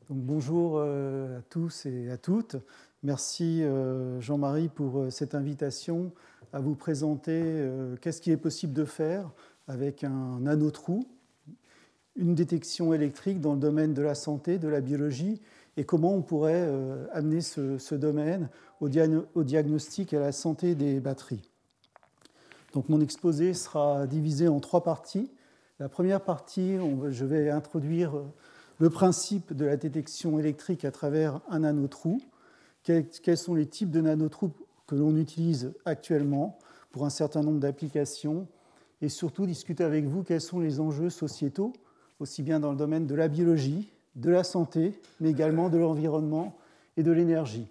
Donc, bonjour à tous et à toutes. Merci Jean-Marie pour cette invitation à vous présenter qu'est-ce qui est possible de faire avec un nanotrou, une détection électrique dans le domaine de la santé, de la biologie, et comment on pourrait amener ce domaine au diagnostic et à la santé des batteries. Donc, mon exposé sera divisé en 3 parties. La première partie, je vais introduire le principe de la détection électrique à travers un nanotrou. Quels sont les types de nanotrous que l'on utilise actuellement pour un certain nombre d'applications, et surtout discuter avec vous quels sont les enjeux sociétaux, aussi bien dans le domaine de la biologie, de la santé, mais également de l'environnement et de l'énergie.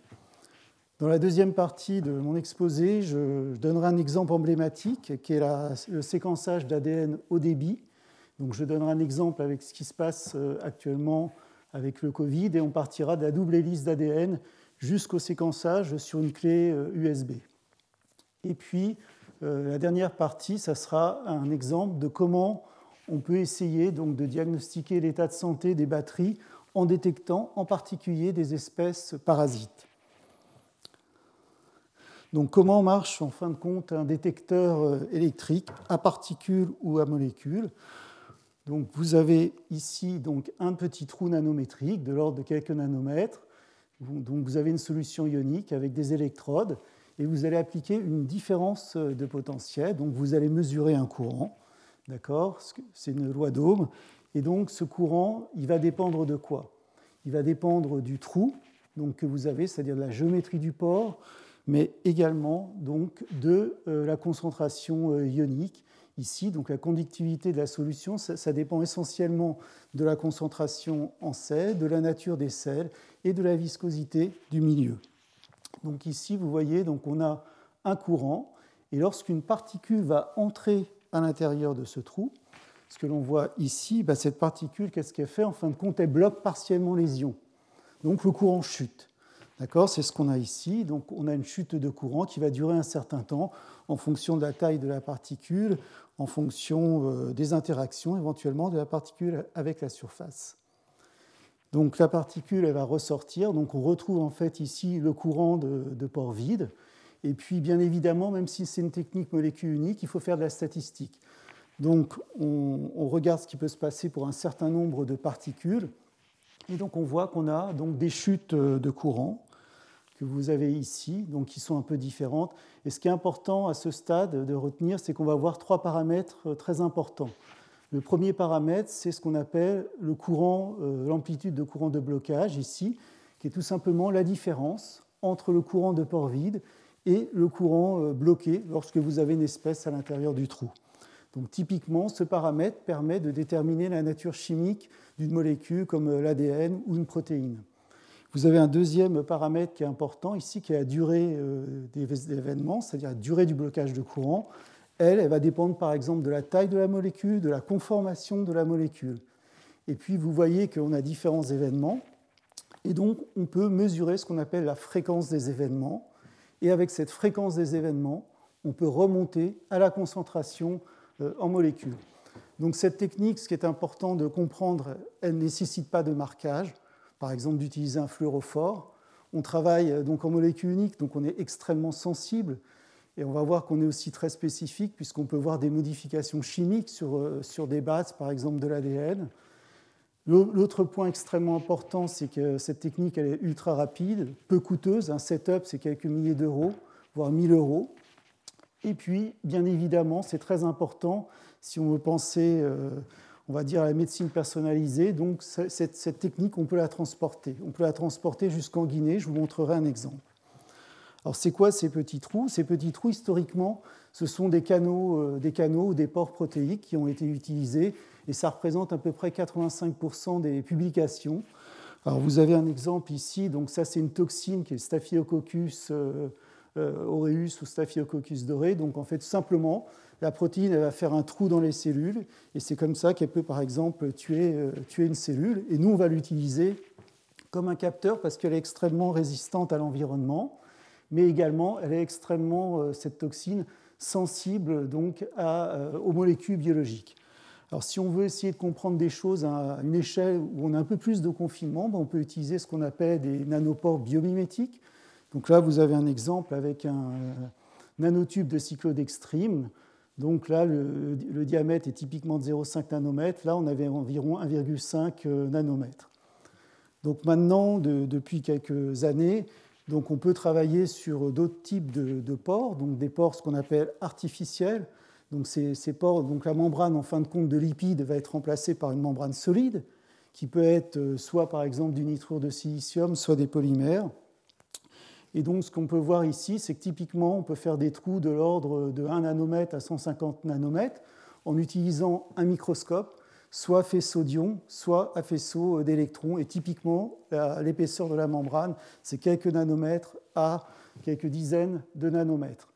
Dans la deuxième partie de mon exposé, je donnerai un exemple emblématique qui est le séquençage d'ADN haut débit. Donc, je donnerai un exemple avec ce qui se passe actuellement avec le Covid, et on partira de la double hélice d'ADN jusqu'au séquençage sur une clé USB. Et puis, la dernière partie, ça sera un exemple de comment on peut essayer donc, de diagnostiquer l'état de santé des batteries en détectant en particulier des espèces parasites. Donc, comment marche en fin de compte un détecteur électrique à particules ou à molécules? Donc, vous avez ici donc, un petit trou nanométrique de l'ordre de quelques nanomètres. Donc, vous avez une solution ionique avec des électrodes et vous allez appliquer une différence de potentiel. Donc, vous allez mesurer un courant. D'accord ? C'est une loi d'Ohm. Et donc, ce courant, il va dépendre de quoi ? Il va dépendre du trou donc, que vous avez, c'est-à-dire de la géométrie du pore, mais également donc, de la concentration ionique. Ici, donc la conductivité de la solution, ça dépend essentiellement de la concentration en sel, de la nature des sels et de la viscosité du milieu. Donc ici, vous voyez, donc on a un courant, et lorsqu'une particule va entrer à l'intérieur de ce trou, ce que l'on voit ici, cette particule, qu'est-ce qu'elle fait ? En fin de compte, elle bloque partiellement les ions. Donc le courant chute. D'accord ? C'est ce qu'on a ici. Donc on a une chute de courant qui va durer un certain temps en fonction de la taille de la particule, en fonction des interactions éventuellement de la particule avec la surface. Donc la particule, elle va ressortir. Donc on retrouve en fait ici le courant de pore vide. Et puis bien évidemment, même si c'est une technique molécule unique, il faut faire de la statistique. Donc on regarde ce qui peut se passer pour un certain nombre de particules. Et donc on voit qu'on a donc des chutes de courant que vous avez ici, donc qui sont un peu différentes. Et ce qui est important à ce stade de retenir, c'est qu'on va avoir 3 paramètres très importants. Le premier paramètre, c'est ce qu'on appelle le courant, l'amplitude de courant de blocage, ici, qui est tout simplement la différence entre le courant de pore vide et le courant bloqué lorsque vous avez une espèce à l'intérieur du trou. Donc typiquement, ce paramètre permet de déterminer la nature chimique d'une molécule comme l'ADN ou une protéine. Vous avez un deuxième paramètre qui est important ici, qui est la durée des événements, c'est-à-dire la durée du blocage de courant. Elle va dépendre par exemple de la taille de la molécule, de la conformation de la molécule. Et puis vous voyez qu'on a différents événements, et donc on peut mesurer ce qu'on appelle la fréquence des événements. Et avec cette fréquence des événements, on peut remonter à la concentration en molécules. Donc cette technique, ce qui est important de comprendre, elle ne nécessite pas de marquage. Par exemple, d'utiliser un fluorophore. On travaille donc en molécule unique, donc on est extrêmement sensible. Et on va voir qu'on est aussi très spécifique, puisqu'on peut voir des modifications chimiques sur des bases, par exemple de l'ADN. L'autre point extrêmement important, c'est que cette technique elle est ultra rapide, peu coûteuse. Un setup, c'est quelques milliers d'euros, voire 1000 euros. Et puis, bien évidemment, c'est très important si on veut penser on va dire à la médecine personnalisée. Donc, cette technique, on peut la transporter. On peut la transporter jusqu'en Guinée. Je vous montrerai un exemple. Alors, c'est quoi ces petits trous ? Ces petits trous, historiquement, ce sont des canaux ou des pores protéiques qui ont été utilisés, et ça représente à peu près 85% des publications. Alors, vous avez un exemple ici. Donc, ça, c'est une toxine qui est Staphylococcus aureus ou Staphylococcus doré. Donc, en fait, tout simplement, la protéine elle va faire un trou dans les cellules, et c'est comme ça qu'elle peut, par exemple, tuer une cellule. Et nous, on va l'utiliser comme un capteur parce qu'elle est extrêmement résistante à l'environnement, mais également, elle est extrêmement, cette toxine, sensible donc aux molécules biologiques. Alors, si on veut essayer de comprendre des choses à une échelle où on a un peu plus de confinement, on peut utiliser ce qu'on appelle des nanopores biomimétiques. Donc là, vous avez un exemple avec un nanotube de cyclodextrine. Donc là, le diamètre est typiquement de 0,5 nanomètres. Là, on avait environ 1,5 nanomètres. Donc maintenant, depuis quelques années, donc on peut travailler sur d'autres types de pores, donc des pores ce qu'on appelle artificiels. Donc ces pores, donc la membrane en fin de compte de lipides va être remplacée par une membrane solide, qui peut être soit par exemple du nitrure de silicium, soit des polymères. Et donc ce qu'on peut voir ici, c'est que typiquement on peut faire des trous de l'ordre de 1 nanomètre à 150 nanomètres en utilisant un microscope, soit à faisceau d'ions, soit à faisceau d'électrons. Et typiquement, l'épaisseur de la membrane, c'est quelques nanomètres à quelques dizaines de nanomètres.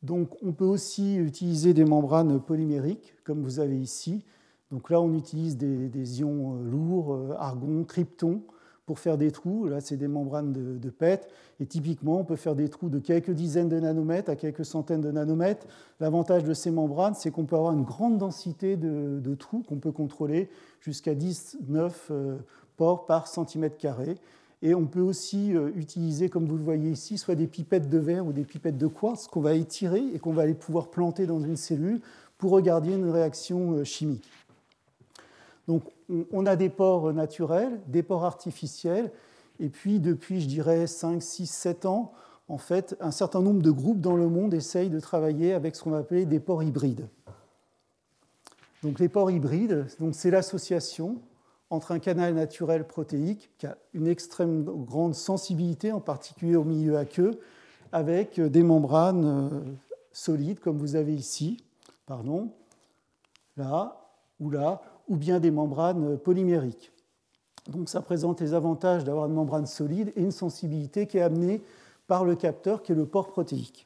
Donc on peut aussi utiliser des membranes polymériques, comme vous avez ici. Donc là, on utilise des ions lourds, argon, krypton, pour faire des trous. Là, c'est des membranes de PET. Et typiquement, on peut faire des trous de quelques dizaines de nanomètres à quelques centaines de nanomètres. L'avantage de ces membranes, c'est qu'on peut avoir une grande densité de trous qu'on peut contrôler jusqu'à 19 pores par centimètre carré. Et on peut aussi utiliser, comme vous le voyez ici, soit des pipettes de verre ou des pipettes de quartz qu'on va étirer et qu'on va aller pouvoir planter dans une cellule pour regarder une réaction chimique. Donc, on a des pores naturels, des pores artificiels, et puis depuis, je dirais, 5, 6, 7 ans, en fait, un certain nombre de groupes dans le monde essayent de travailler avec ce qu'on va appeler des pores hybrides. Donc, les pores hybrides, c'est l'association entre un canal naturel protéique qui a une extrême grande sensibilité, en particulier au milieu aqueux, avec des membranes solides, comme vous avez ici, là, ou bien des membranes polymériques. Donc ça présente les avantages d'avoir une membrane solide et une sensibilité qui est amenée par le capteur, qui est le pore protéique.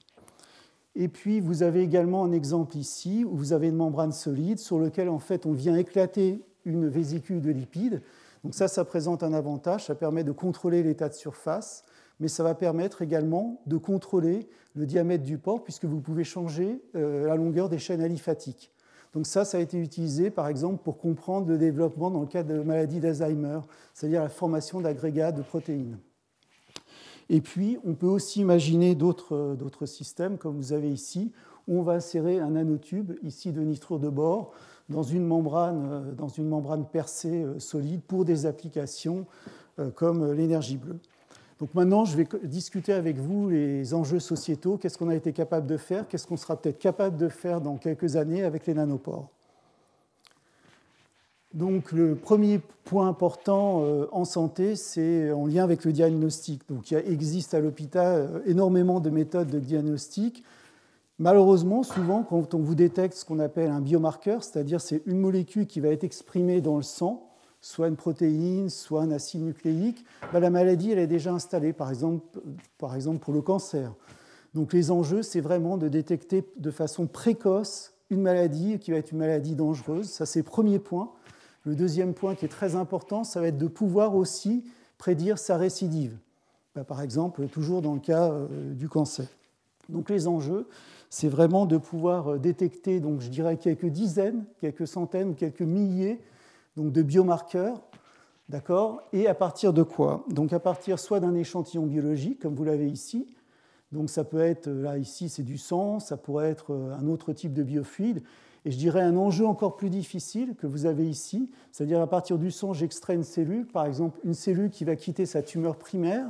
Et puis vous avez également un exemple ici, où vous avez une membrane solide sur laquelle en fait on vient éclater une vésicule de lipides. Donc ça présente un avantage, ça permet de contrôler l'état de surface, mais ça va permettre également de contrôler le diamètre du pore, puisque vous pouvez changer la longueur des chaînes aliphatiques. Donc ça a été utilisé, par exemple, pour comprendre le développement dans le cas de maladie d'Alzheimer, c'est-à-dire la formation d'agrégats de protéines. Et puis, on peut aussi imaginer d'autres systèmes, comme vous avez ici, où on va insérer un nanotube, ici de nitrure de bore, dans une membrane percée solide pour des applications comme l'énergie bleue. Donc maintenant, je vais discuter avec vous les enjeux sociétaux, qu'est-ce qu'on a été capable de faire, qu'est-ce qu'on sera peut-être capable de faire dans quelques années avec les nanopores. Donc le premier point important en santé, c'est en lien avec le diagnostic. Donc il existe à l'hôpital énormément de méthodes de diagnostic. Malheureusement, souvent, quand on vous détecte ce qu'on appelle un biomarqueur, c'est-à-dire c'est une molécule qui va être exprimée dans le sang, soit une protéine, soit un acide nucléique, la maladie elle est déjà installée, par exemple pour le cancer. Donc les enjeux, c'est vraiment de détecter de façon précoce une maladie qui va être une maladie dangereuse. Ça, c'est le premier point. Le deuxième point qui est très important, ça va être de pouvoir aussi prédire sa récidive. Par exemple, toujours dans le cas du cancer. Donc les enjeux, c'est vraiment de pouvoir détecter, donc, je dirais, quelques dizaines, quelques centaines ou quelques milliers donc, de biomarqueurs, d'accord. Et à partir de quoi? Donc à partir soit d'un échantillon biologique, comme vous l'avez ici, donc ça peut être, là ici c'est du sang, ça pourrait être un autre type de biofluide, et je dirais un enjeu encore plus difficile que vous avez ici, c'est-à-dire à partir du sang, j'extrais une cellule, par exemple une cellule qui va quitter sa tumeur primaire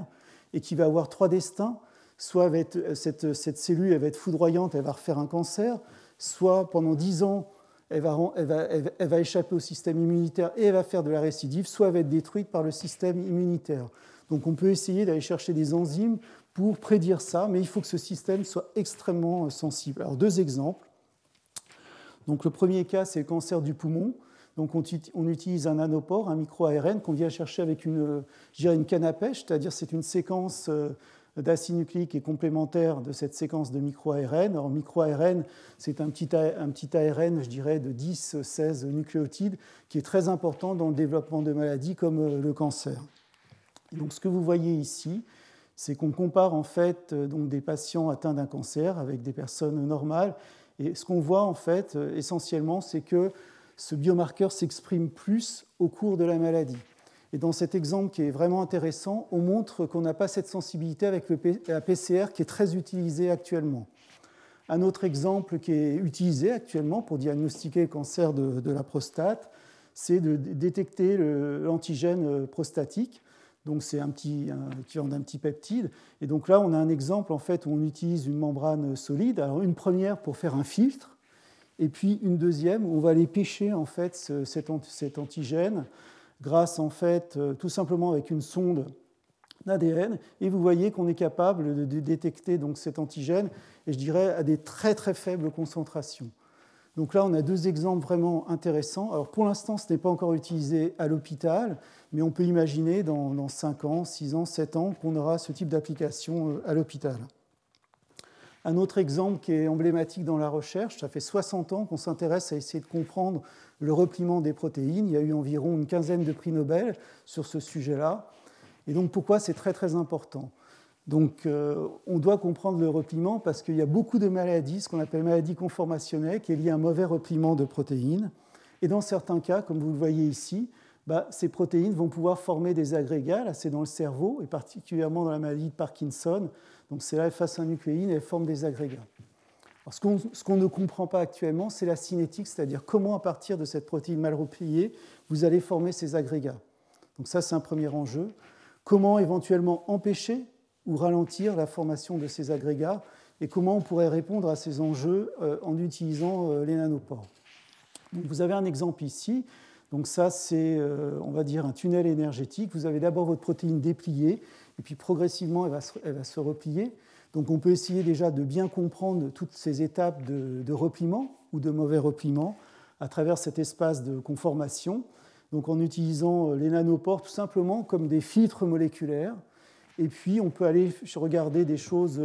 et qui va avoir trois destins, soit cette cellule elle va être foudroyante, elle va refaire un cancer, soit pendant 10 ans, elle va échapper au système immunitaire et elle va faire de la récidive, soit elle va être détruite par le système immunitaire. Donc on peut essayer d'aller chercher des enzymes pour prédire ça, mais il faut que ce système soit extrêmement sensible. Alors deux exemples. Donc le premier cas, c'est le cancer du poumon. Donc on utilise un nanopore, un micro-ARN qu'on vient chercher avec une canne à pêche, c'est-à-dire c'est une séquence d'acide nucléique qui est complémentaire de cette séquence de micro-ARN. Alors, micro-ARN, c'est un petit ARN, je dirais, de 10-16 nucléotides, qui est très important dans le développement de maladies comme le cancer. Et donc, ce que vous voyez ici, c'est qu'on compare en fait donc, des patients atteints d'un cancer avec des personnes normales. Et ce qu'on voit en fait, essentiellement, c'est que ce biomarqueur s'exprime plus au cours de la maladie. Et dans cet exemple qui est vraiment intéressant, on montre qu'on n'a pas cette sensibilité avec la PCR qui est très utilisée actuellement. Un autre exemple qui est utilisé actuellement pour diagnostiquer le cancer de la prostate, c'est de détecter l'antigène prostatique. Donc c'est l'équivalent d'un petit peptide. Et donc là, on a un exemple en fait, où on utilise une membrane solide. Alors une première pour faire un filtre, et puis une deuxième où on va aller pêcher en fait, cet antigène grâce en fait, tout simplement avec une sonde d'ADN. Et vous voyez qu'on est capable de détecter donc, cet antigène, et je dirais à des très très faibles concentrations. Donc là, on a deux exemples vraiment intéressants. Alors pour l'instant, ce n'est pas encore utilisé à l'hôpital, mais on peut imaginer dans 5 ans, 6 ans, 7 ans qu'on aura ce type d'application à l'hôpital. Un autre exemple qui est emblématique dans la recherche, ça fait 60 ans qu'on s'intéresse à essayer de comprendre le repliement des protéines. Il y a eu environ une quinzaine de prix Nobel sur ce sujet-là. Et donc pourquoi c'est très très important ? Donc, on doit comprendre le repliement parce qu'il y a beaucoup de maladies, ce qu'on appelle maladies conformationnelles, qui est liée à un mauvais repliement de protéines. Et dans certains cas, comme vous le voyez ici, ces protéines vont pouvoir former des agrégats. Là, c'est dans le cerveau, et particulièrement dans la maladie de Parkinson. Donc, c'est la F1-nucléine et elle forme des agrégats. Alors, ce qu'on ne comprend pas actuellement, c'est la cinétique, c'est-à-dire comment, à partir de cette protéine mal repliée, vous allez former ces agrégats. Donc, ça, c'est un premier enjeu. Comment éventuellement empêcher ou ralentir la formation de ces agrégats et comment on pourrait répondre à ces enjeux en utilisant les nanopores. Donc vous avez un exemple ici. Donc ça, c'est, on va dire, un tunnel énergétique. Vous avez d'abord votre protéine dépliée et puis progressivement, elle va se replier. Donc on peut essayer déjà de bien comprendre toutes ces étapes de repliement ou de mauvais repliement à travers cet espace de conformation. Donc en utilisant les nanopores tout simplement comme des filtres moléculaires. Et puis, on peut aller regarder des choses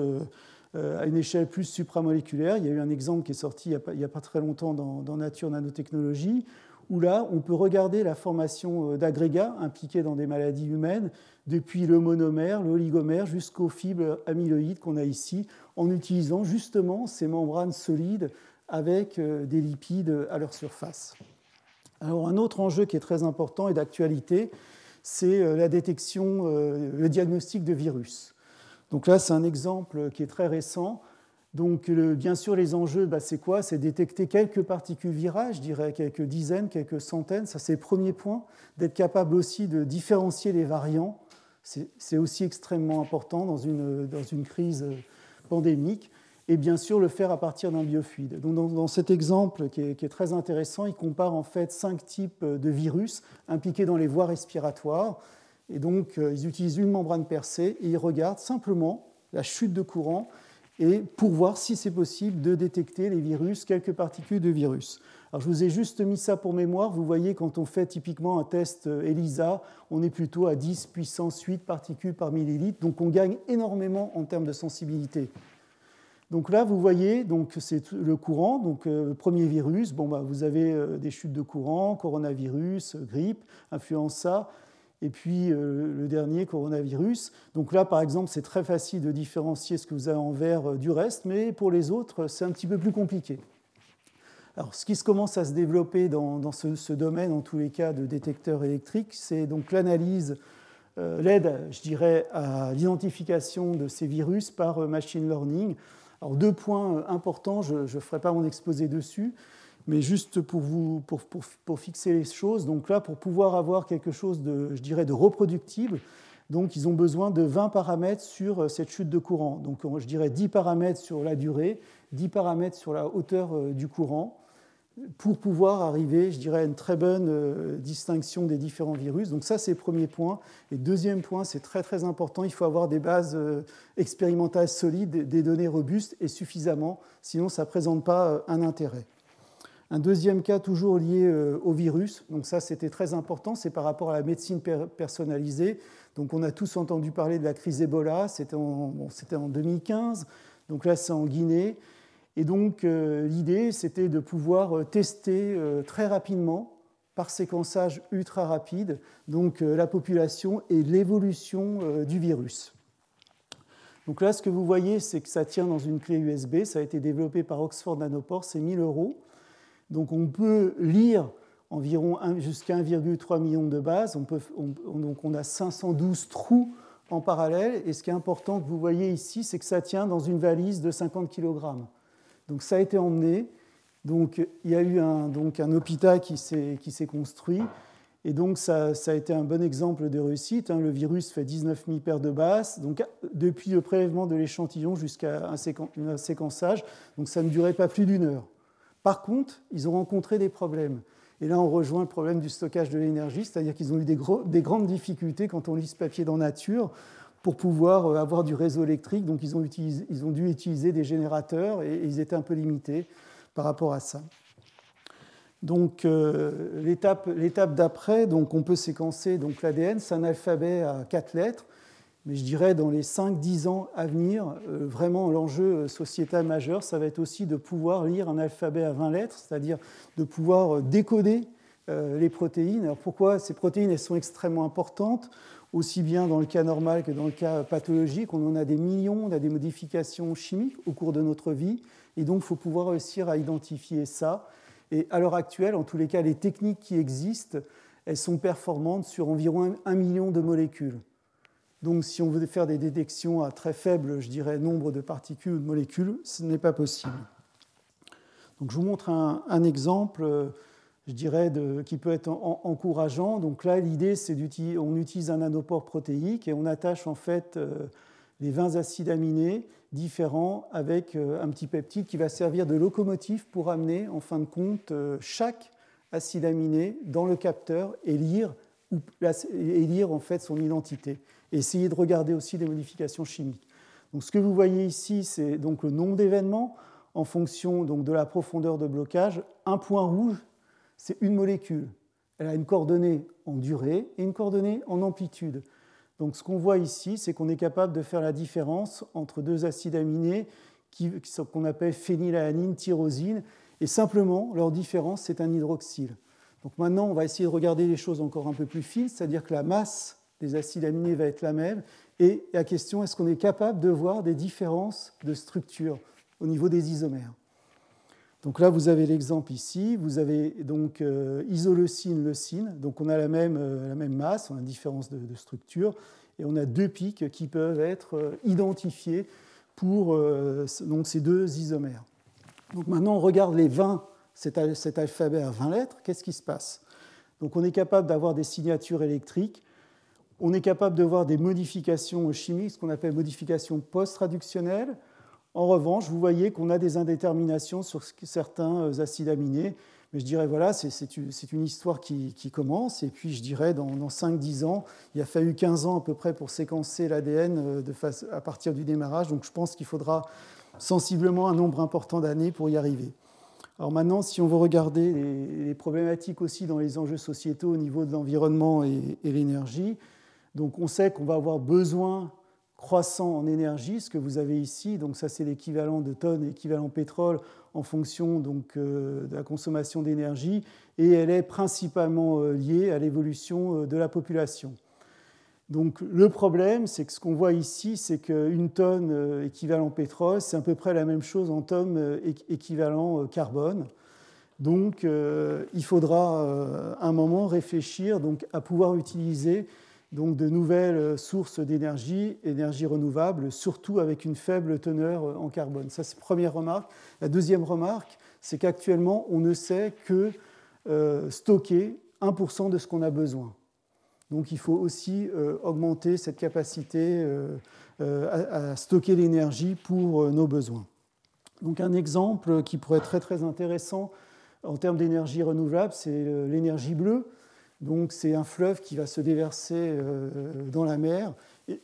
à une échelle plus supramoléculaire. Il y a eu un exemple qui est sorti il n'y a pas très longtemps dans Nature Nanotechnologie, où là, on peut regarder la formation d'agrégats impliqués dans des maladies humaines, depuis le monomère, l'oligomère, jusqu'aux fibres amyloïdes qu'on a ici, en utilisant justement ces membranes solides avec des lipides à leur surface. Alors, un autre enjeu qui est très important et d'actualité, c'est la détection, le diagnostic de virus. Donc là, c'est un exemple qui est très récent. Donc, bien sûr, les enjeux, c'est quoi ? C'est détecter quelques particules virales, je dirais quelques dizaines, quelques centaines. Ça, c'est le premier point. D'être capable aussi de différencier les variants, c'est aussi extrêmement important dans une crise pandémique. Et bien sûr, le faire à partir d'un biofluide. Donc, dans cet exemple qui est très intéressant, il compare en fait 5 types de virus impliqués dans les voies respiratoires. Et donc, ils utilisent une membrane percée et ils regardent simplement la chute de courant et pour voir si c'est possible de détecter les virus, quelques particules de virus. Alors, je vous ai juste mis ça pour mémoire. Vous voyez, quand on fait typiquement un test ELISA, on est plutôt à 10 puissance 8 particules par millilitre. Donc, on gagne énormément en termes de sensibilité. Donc là, vous voyez, donc c'est le courant, donc premier virus, vous avez des chutes de courant, coronavirus, grippe, influenza, et puis le dernier, coronavirus. Donc là, par exemple, c'est très facile de différencier ce que vous avez en vert du reste, mais pour les autres, c'est un petit peu plus compliqué. Alors, ce qui commence à se développer dans ce domaine, en tous les cas, de détecteurs électriques, c'est donc l'analyse, l'aide, je dirais, à l'identification de ces virus par machine learning. Alors, 2 points importants, je ne ferai pas mon exposé dessus, mais juste pour fixer les choses. Donc là, pour pouvoir avoir quelque chose de, je dirais, de reproductible, donc ils ont besoin de 20 paramètres sur cette chute de courant. Donc je dirais 10 paramètres sur la durée, 10 paramètres sur la hauteur du courant, pour pouvoir arriver, je dirais, à une très bonne distinction des différents virus. Donc ça, c'est le premier point. Et deuxième point, c'est très très important, il faut avoir des bases expérimentales solides, des données robustes et suffisamment, sinon ça ne présente pas un intérêt. Un deuxième cas toujours lié au virus, donc ça c'était très important, c'est par rapport à la médecine personnalisée. Donc on a tous entendu parler de la crise Ebola, c'était en 2015, donc là c'est en Guinée. Et donc, l'idée, c'était de pouvoir tester très rapidement, par séquençage ultra rapide, donc, la population et l'évolution du virus. Donc là, ce que vous voyez, c'est que ça tient dans une clé USB. Ça a été développé par Oxford Nanopore, c'est 1 000 €. Donc on peut lire environ jusqu'à 1,3 million de bases. Donc on a 512 trous en parallèle. Et ce qui est important que vous voyez ici, c'est que ça tient dans une valise de 50 kg. Donc ça a été emmené. Donc il y a eu un hôpital qui s'est construit. Et donc ça a été un bon exemple de réussite. Le virus fait 19 000 paires de bases. Donc depuis le prélèvement de l'échantillon jusqu'à un séquençage, donc ça ne durait pas plus d'1 heure. Par contre, ils ont rencontré des problèmes. Et là, on rejoint le problème du stockage de l'énergie, c'est-à-dire qu'ils ont eu des grandes difficultés quand on lit ce papier dans Nature pour pouvoir avoir du réseau électrique. Donc, ils ont dû utiliser des générateurs et ils étaient un peu limités par rapport à ça. Donc, l'étape d'après, donc, on peut séquencer l'ADN, c'est un alphabet à 4 lettres. Mais je dirais, dans les 5-10 ans à venir, vraiment l'enjeu sociétal majeur, ça va être aussi de pouvoir lire un alphabet à 20 lettres, c'est-à-dire de pouvoir décoder les protéines. Alors pourquoi ces protéines, elles sont extrêmement importantes, aussi bien dans le cas normal que dans le cas pathologique. On en a des millions, on a des modifications chimiques au cours de notre vie, et donc il faut pouvoir réussir à identifier ça. Et à l'heure actuelle, en tous les cas, les techniques qui existent, elles sont performantes sur environ 1 million de molécules. Donc, si on veut faire des détections à très faible, je dirais, nombre de particules ou de molécules, ce n'est pas possible. Donc, je vous montre un exemple, je dirais, qui peut être encourageant. Donc là, l'idée, c'est qu'on utilise un nanopore protéique et on attache en fait les 20 acides aminés différents avec un petit peptide qui va servir de locomotive pour amener, en fin de compte, chaque acide aminé dans le capteur et lire en fait son identité. Et essayer de regarder aussi des modifications chimiques. Donc, ce que vous voyez ici, c'est donc le nombre d'événements en fonction donc, de la profondeur de blocage. Un point rouge, c'est une molécule. Elle a une coordonnée en durée et une coordonnée en amplitude. Donc, ce qu'on voit ici, c'est qu'on est capable de faire la différence entre deux acides aminés qu'on appelle phénylalanine, tyrosine, et simplement, leur différence, c'est un hydroxyle. Donc maintenant, on va essayer de regarder les choses encore un peu plus fines, c'est-à-dire que la masse des acides aminés va être la même. Et la question, est-ce qu'on est capable de voir des différences de structure au niveau des isomères? Donc là, vous avez l'exemple ici. Vous avez donc isoleucine, leucine. Donc on a la même masse, on a une différence de structure. Et on a deux pics qui peuvent être identifiés pour donc ces deux isomères. Donc maintenant, on regarde les 20, cet alphabet à 20 lettres. Qu'est-ce qui se passe? Donc on est capable d'avoir des signatures électriques. On est capable de voir des modifications chimiques, ce qu'on appelle modifications post-traductionnelles. En revanche, vous voyez qu'on a des indéterminations sur certains acides aminés. Mais je dirais, voilà, c'est une histoire qui commence. Et puis, je dirais, dans 5-10 ans, il a fallu 15 ans à peu près pour séquencer l'ADN à partir du démarrage. Donc, je pense qu'il faudra sensiblement un nombre important d'années pour y arriver. Alors maintenant, si on veut regarder les problématiques aussi dans les enjeux sociétaux au niveau de l'environnement et l'énergie, donc on sait qu'on va avoir besoin croissant en énergie, ce que vous avez ici. Donc ça, c'est l'équivalent de tonnes, équivalent pétrole en fonction donc, de la consommation d'énergie. Et elle est principalement liée à l'évolution de la population. Donc le problème, c'est que ce qu'on voit ici, c'est qu'une tonne équivalent pétrole, c'est à peu près la même chose en tonnes équivalent carbone. Donc il faudra à un moment réfléchir donc, à pouvoir utiliser donc, de nouvelles sources d'énergie, énergie renouvelable, surtout avec une faible teneur en carbone. Ça, c'est la première remarque. La deuxième remarque, c'est qu'actuellement, on ne sait que stocker 1% de ce qu'on a besoin. Donc, il faut aussi augmenter cette capacité à stocker l'énergie pour nos besoins. Donc, un exemple qui pourrait être très, très intéressant en termes d'énergie renouvelable, c'est l'énergie bleue. Donc, c'est un fleuve qui va se déverser dans la mer. Et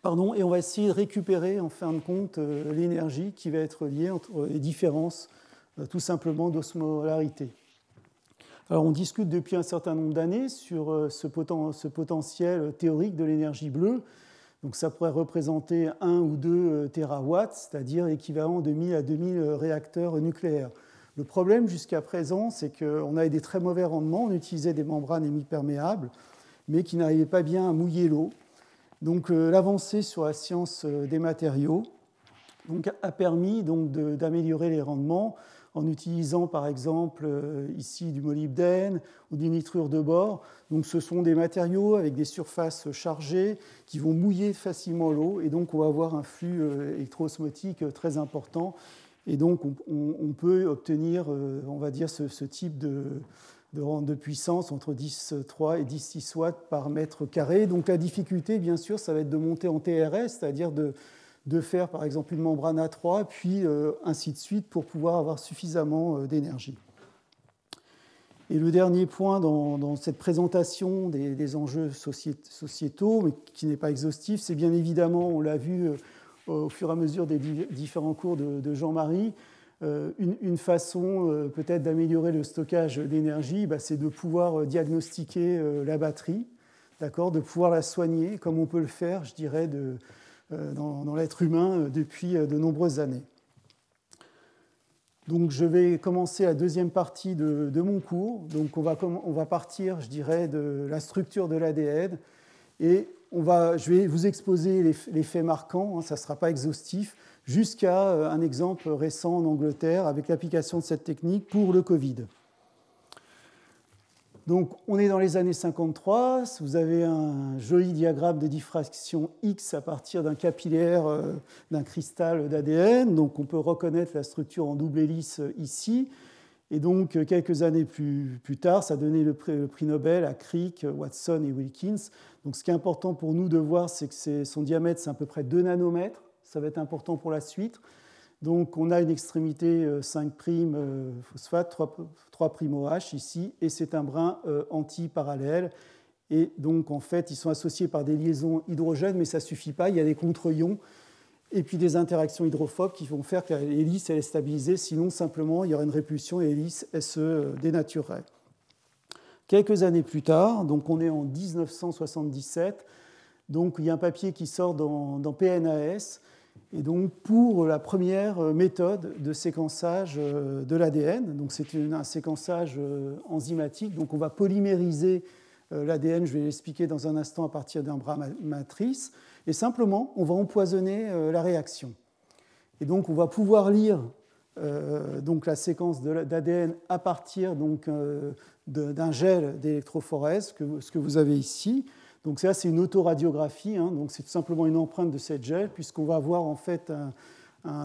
on va essayer de récupérer, en fin de compte, l'énergie qui va être liée entre les différences, tout simplement, d'osmolarité. Alors, on discute depuis un certain nombre d'années sur ce potentiel théorique de l'énergie bleue. Donc, ça pourrait représenter 1 ou 2 térawatts, c'est-à-dire équivalent de 1000 à 2000 réacteurs nucléaires. Le problème jusqu'à présent, c'est qu'on avait des très mauvais rendements. On utilisait des membranes hémiperméables, mais qui n'arrivaient pas bien à mouiller l'eau. Donc l'avancée sur la science des matériaux donc, a permis donc, d'améliorer les rendements en utilisant par exemple ici du molybdène ou du nitrure de bore. Donc ce sont des matériaux avec des surfaces chargées qui vont mouiller facilement l'eau et donc on va avoir un flux électroosmotique très important. Et donc on peut obtenir, on va dire, ce type de puissance entre 10,3 et 10,6 watts par mètre carré. Donc la difficulté, bien sûr, ça va être de monter en TRS, c'est-à-dire de faire par exemple une membrane A3, puis ainsi de suite pour pouvoir avoir suffisamment d'énergie. Et le dernier point dans cette présentation des enjeux sociétaux, mais qui n'est pas exhaustif, c'est bien évidemment, on l'a vu au fur et à mesure des différents cours de Jean-Marie, une façon peut-être d'améliorer le stockage d'énergie, c'est de pouvoir diagnostiquer la batterie, de pouvoir la soigner, comme on peut le faire, je dirais, dans l'être humain depuis de nombreuses années. Donc je vais commencer la deuxième partie de mon cours. Donc on va partir, je dirais, de la structure de l'ADN et je vais vous exposer les faits marquants, ça ne sera pas exhaustif, jusqu'à un exemple récent en Angleterre avec l'application de cette technique pour le Covid. Donc, on est dans les années 53. Vous avez un joli diagramme de diffraction X à partir d'un capillaire, d'un cristal d'ADN. Donc, on peut reconnaître la structure en double hélice ici. Et donc, quelques années plus tard, ça a donné le prix Nobel à Crick, Watson et Wilkins. Donc, ce qui est important pour nous de voir, c'est que son diamètre, c'est à peu près 2 nanomètres. Ça va être important pour la suite. Donc, on a une extrémité 5' phosphate, 3' OH ici, et c'est un brin antiparallèle. Et donc, en fait, ils sont associés par des liaisons hydrogènes, mais ça ne suffit pas. Il y a des contre-ions et puis des interactions hydrophobes qui vont faire que l'hélice est stabilisée. Sinon, simplement, il y aurait une répulsion et l'hélice se dénaturerait. Quelques années plus tard, donc on est en 1977, donc il y a un papier qui sort dans PNAS. Et donc, pour la première méthode de séquençage de l'ADN, donc c'est un séquençage enzymatique, donc on va polymériser l'ADN, je vais l'expliquer dans un instant à partir d'un bras matrice, et simplement, on va empoisonner la réaction. Et donc, on va pouvoir lire donc la séquence d'ADN à partir d'un gel d'électrophorèse, ce que vous avez ici. Donc ça, c'est une autoradiographie, donc c'est tout simplement une empreinte de cette gel, puisqu'on va avoir en fait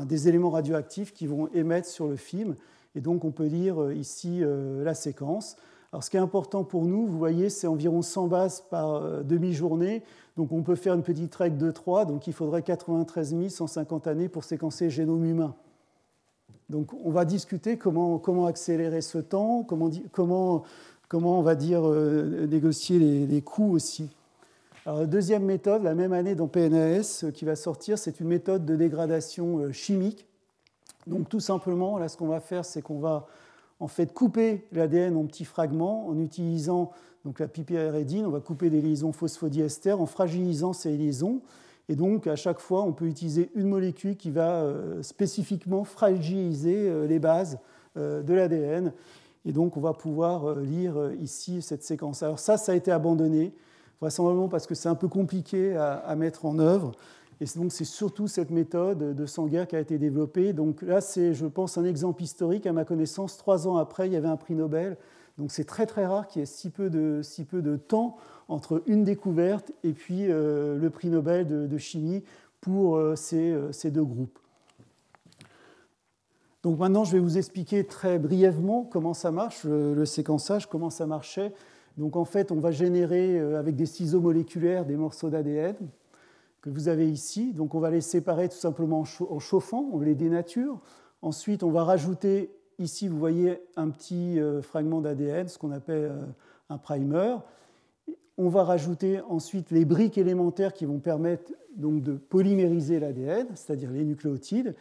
des éléments radioactifs qui vont émettre sur le film. Et donc on peut lire ici la séquence. Alors ce qui est important pour nous, vous voyez, c'est environ 100 bases par demi-journée. Donc on peut faire une petite règle de 3, donc il faudrait 93 150 années pour séquencer le génome humain. Donc on va discuter comment accélérer ce temps, comment on va dire négocier les coûts aussi. Alors, la deuxième méthode, la même année dans PNAS, qui va sortir, c'est une méthode de dégradation chimique. Donc tout simplement, là, ce qu'on va faire, c'est qu'on va en fait couper l'ADN en petits fragments en utilisant donc, la piperidine. On va couper des liaisons phosphodiester en fragilisant ces liaisons. Et donc, à chaque fois, on peut utiliser une molécule qui va spécifiquement fragiliser les bases de l'ADN. Et donc, on va pouvoir lire ici cette séquence. Alors ça a été abandonné, vraisemblablement parce que c'est un peu compliqué à mettre en œuvre. Et donc, c'est surtout cette méthode de Sanger qui a été développée. Donc là, c'est, je pense, un exemple historique. À ma connaissance, 3 ans après, il y avait un prix Nobel. Donc c'est très, très rare qu'il y ait si peu de temps entre une découverte et puis le prix Nobel de chimie pour ces deux groupes. Donc maintenant, je vais vous expliquer très brièvement comment ça marche, le séquençage, comment ça marchait. Donc en fait, on va générer avec des ciseaux moléculaires des morceaux d'ADN que vous avez ici. Donc on va les séparer tout simplement en chauffant, on les dénature. Ensuite, on va rajouter, ici vous voyez un petit fragment d'ADN, ce qu'on appelle un primer. On va rajouter ensuite les briques élémentaires qui vont permettre donc de polymériser l'ADN, c'est-à-dire les nucléotides.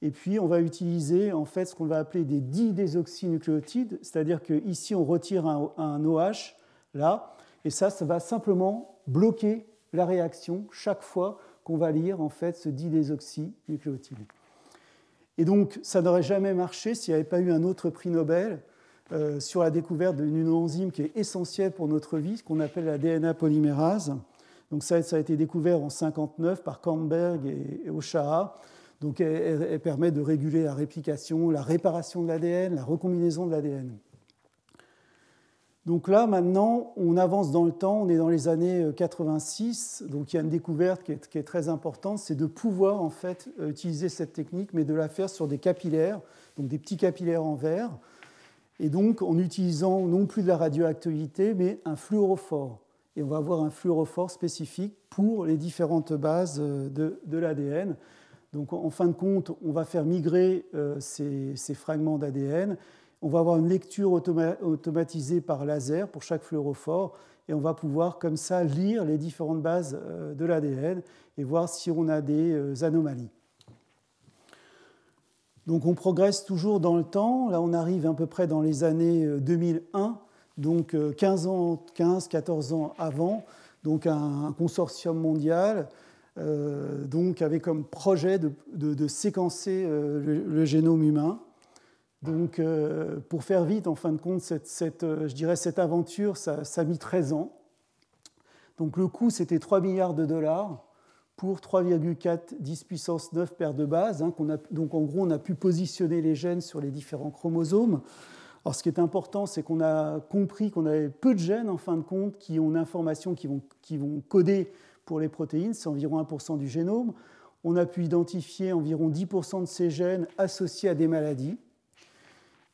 Et puis, on va utiliser en fait ce qu'on va appeler des didésoxynucléotides, c'est-à-dire qu'ici, on retire un OH, là, et ça va simplement bloquer la réaction chaque fois qu'on va lire en fait ce didésoxynucléotide. Et donc, ça n'aurait jamais marché s'il n'y avait pas eu un autre prix Nobel sur la découverte d'une enzyme qui est essentielle pour notre vie, ce qu'on appelle la DNA polymérase. Donc, ça a été découvert en 1959 par Kornberg et Oshara. Donc elle permet de réguler la réplication, la réparation de l'ADN, la recombinaison de l'ADN. Donc là, maintenant, on avance dans le temps, on est dans les années 86, donc il y a une découverte qui est très importante, c'est de pouvoir en fait utiliser cette technique, mais de la faire sur des capillaires, donc des petits capillaires en verre, et donc en utilisant non plus de la radioactivité, mais un fluorophore. Et on va avoir un fluorophore spécifique pour les différentes bases de l'ADN. Donc en fin de compte, on va faire migrer ces fragments d'ADN. On va avoir une lecture automatisée par laser pour chaque fluorophore et on va pouvoir comme ça lire les différentes bases de l'ADN et voir si on a des anomalies. Donc on progresse toujours dans le temps. Là, on arrive à peu près dans les années 2001, donc 14 ans avant, donc un consortium mondial donc avait comme projet de séquencer le génome humain. Donc, pour faire vite, en fin de compte, je dirais cette aventure, ça a mis 13 ans. Donc, le coût, c'était 3 milliards de dollars pour 3,4 10 puissance 9 paires de bases. Donc, en gros, on a pu positionner les gènes sur les différents chromosomes. Alors, ce qui est important, c'est qu'on a compris qu'on avait peu de gènes, en fin de compte, qui ont une information qui vont coder pour les protéines. C'est environ 1% du génome. On a pu identifier environ 10% de ces gènes associés à des maladies.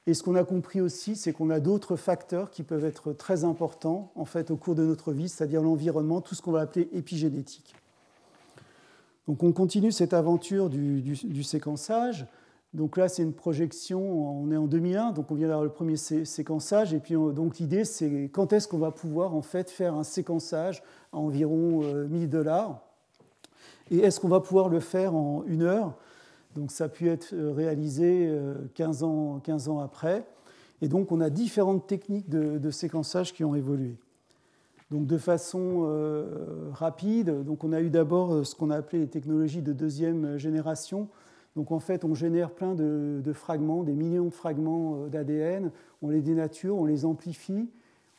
Et ce qu'on a compris aussi, c'est qu'on a d'autres facteurs qui peuvent être très importants en fait, au cours de notre vie, c'est-à-dire l'environnement, tout ce qu'on va appeler épigénétique. Donc on continue cette aventure du séquençage. Donc là, c'est une projection, on est en 2001, donc on vient d'avoir le premier séquençage. Et puis donc l'idée, c'est quand est-ce qu'on va pouvoir en fait, faire un séquençage à environ $1000 et est-ce qu'on va pouvoir le faire en 1 heure? Donc ça a pu être réalisé 15 ans après. Et donc on a différentes techniques de séquençage qui ont évolué. Donc de façon rapide, donc on a eu d'abord ce qu'on a appelé les technologies de deuxième génération. Donc en fait on génère plein de fragments, des millions de fragments d'ADN, on les dénature, on les amplifie,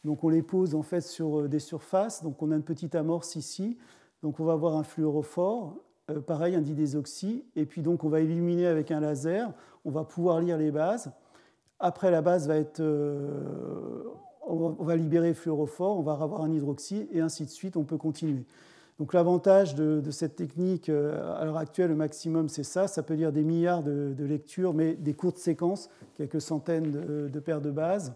donc on les pose en fait sur des surfaces. Donc on a une petite amorce ici, donc on va avoir un fluorophore. Pareil, un didésoxy, et puis donc on va illuminer avec un laser, on va pouvoir lire les bases. Après, la base va être, on va libérer le fluorophore, on va avoir un hydroxy, et ainsi de suite, on peut continuer. Donc l'avantage de cette technique, à l'heure actuelle, le maximum, c'est ça peut lire des milliards de lectures, mais des courtes séquences, quelques centaines de paires de bases.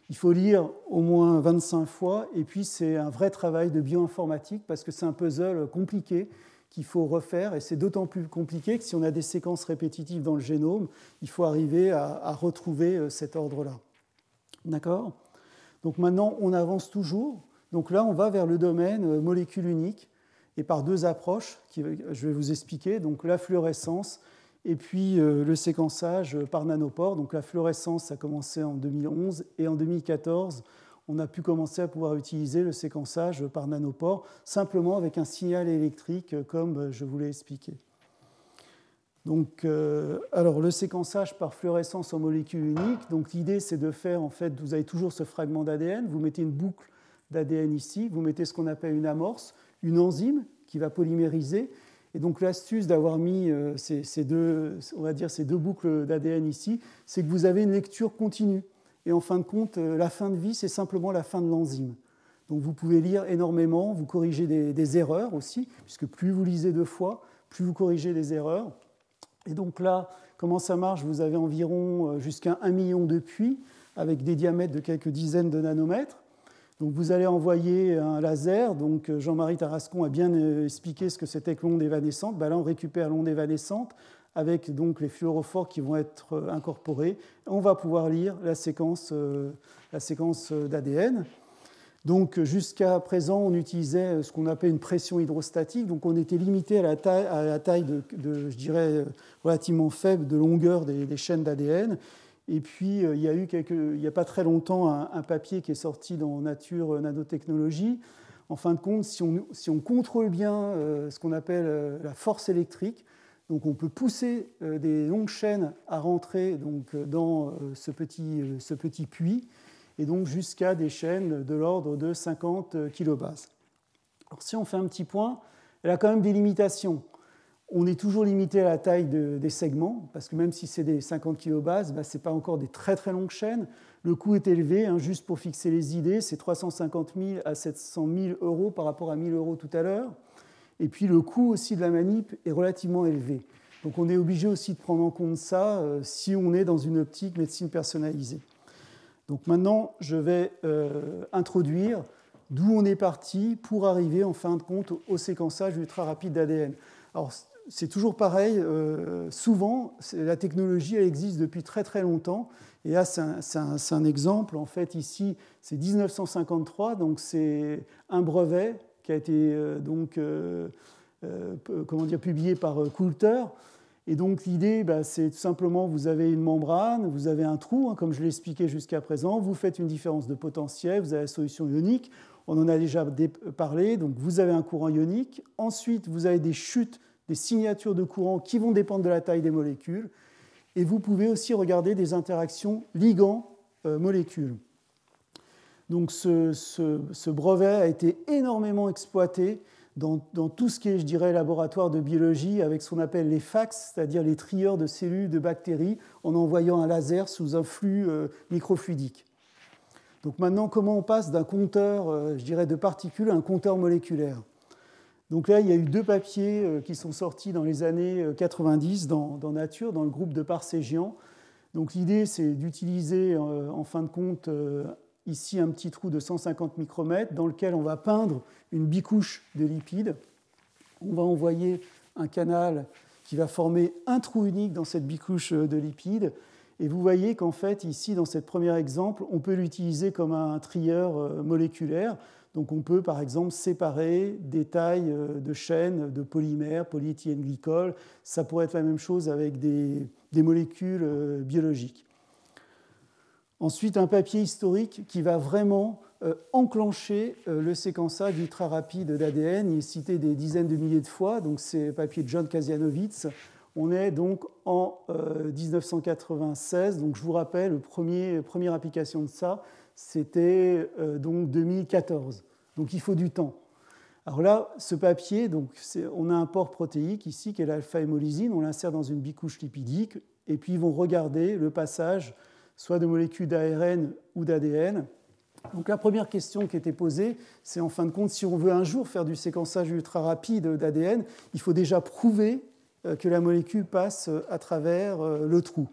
Il faut lire au moins 25 fois, et puis c'est un vrai travail de bioinformatique, parce que c'est un puzzle compliqué, qu'il faut refaire, et c'est d'autant plus compliqué que si on a des séquences répétitives dans le génome, il faut arriver à retrouver cet ordre-là. D'accord ? Donc maintenant, on avance toujours. Donc là, on va vers le domaine molécule unique, et par deux approches, je vais vous expliquer. Donc la fluorescence, et puis le séquençage par nanopore. Donc la fluorescence, ça a commencé en 2011, et en 2014, on a pu commencer à pouvoir utiliser le séquençage par nanopore, simplement avec un signal électrique, comme je vous l'ai expliqué. Donc, alors, le séquençage par fluorescence en molécule unique, donc l'idée c'est de faire, en fait, vous avez toujours ce fragment d'ADN, vous mettez une boucle d'ADN ici, vous mettez ce qu'on appelle une amorce, une enzyme qui va polymériser. Et donc l'astuce d'avoir mis ces deux boucles d'ADN ici, c'est que vous avez une lecture continue. Et en fin de compte, la fin de vie, c'est simplement la fin de l'enzyme. Donc vous pouvez lire énormément, vous corrigez des erreurs aussi, puisque plus vous lisez 2 fois, plus vous corrigez des erreurs. Et donc là, comment ça marche? Vous avez environ jusqu'à 1 million de puits, avec des diamètres de quelques dizaines de nanomètres. Donc vous allez envoyer un laser. Donc Jean-Marie Tarascon a bien expliqué ce que c'était que l'onde évanescente. Là, on récupère l'onde évanescente avec donc les fluorophores qui vont être incorporés. On va pouvoir lire la séquence d'ADN. Donc jusqu'à présent, on utilisait ce qu'on appelle une pression hydrostatique. Donc on était limité à la taille je dirais, relativement faible de longueur des chaînes d'ADN. Et puis il y a eu il n'y a pas très longtemps un papier qui est sorti dans Nature Nanotechnologie. En fin de compte, si on contrôle bien ce qu'on appelle la force électrique, donc on peut pousser des longues chaînes à rentrer donc, dans ce petit puits, et donc jusqu'à des chaînes de l'ordre de 50 kilobases. Alors si on fait un petit point, elle a quand même des limitations. On est toujours limité à la taille des segments, parce que même si c'est des 50 kilobases, ce n'est pas encore des très très longues chaînes. Le coût est élevé, hein, juste pour fixer les idées, c'est 350 000 à 700 000 euros par rapport à 1 000 euros tout à l'heure. Et puis le coût aussi de la manip est relativement élevé. Donc on est obligé aussi de prendre en compte ça si on est dans une optique médecine personnalisée. Donc maintenant, je vais introduire d'où on est parti pour arriver en fin de compte au séquençage ultra rapide d'ADN. Alors c'est toujours pareil, souvent la technologie elle existe depuis très très longtemps. Et là c'est un exemple, en fait ici c'est 1953, donc c'est un brevet qui a été publié par Coulter. Et donc l'idée, c'est tout simplement, vous avez une membrane, vous avez un trou, hein, comme je l'ai expliqué jusqu'à présent, vous faites une différence de potentiel, vous avez la solution ionique, on en a déjà parlé, donc vous avez un courant ionique, ensuite vous avez des chutes, des signatures de courant qui vont dépendre de la taille des molécules, et vous pouvez aussi regarder des interactions ligand-molécules. Donc ce brevet a été énormément exploité dans tout ce qui est, je dirais, laboratoire de biologie, avec ce qu'on appelle les FACS, c'est-à-dire les trieurs de cellules, de bactéries, en envoyant un laser sous un flux microfluidique. Donc maintenant, comment on passe d'un compteur, je dirais, de particules à un compteur moléculaire? Donc là, il y a eu 2 papiers qui sont sortis dans les années 90 dans Nature, dans le groupe de Parsegian. Donc l'idée, c'est d'utiliser, en fin de compte, ici un petit trou de 150 micromètres dans lequel on va peindre une bicouche de lipides. On va envoyer un canal qui va former un trou unique dans cette bicouche de lipides. Et vous voyez qu'en fait, ici, dans ce premier exemple, on peut l'utiliser comme un trieur moléculaire. Donc on peut, par exemple, séparer des tailles de chaînes de polymères, polyéthylène glycol. Ça pourrait être la même chose avec des molécules biologiques. Ensuite, un papier historique qui va vraiment enclencher le séquençage ultra rapide d'ADN. Il est cité des dizaines de milliers de fois, donc c'est le papier de John Kasianowicz. On est donc en 1996, donc je vous rappelle, la première application de ça, c'était donc 2014. Donc il faut du temps. Alors là, ce papier, donc on a un pore protéique ici qui est l'alpha-hémolysine, on l'insère dans une bicouche lipidique, et puis ils vont regarder le passage soit de molécules d'ARN ou d'ADN. Donc la première question qui était posée, c'est en fin de compte, si on veut un jour faire du séquençage ultra rapide d'ADN, il faut déjà prouver que la molécule passe à travers le trou.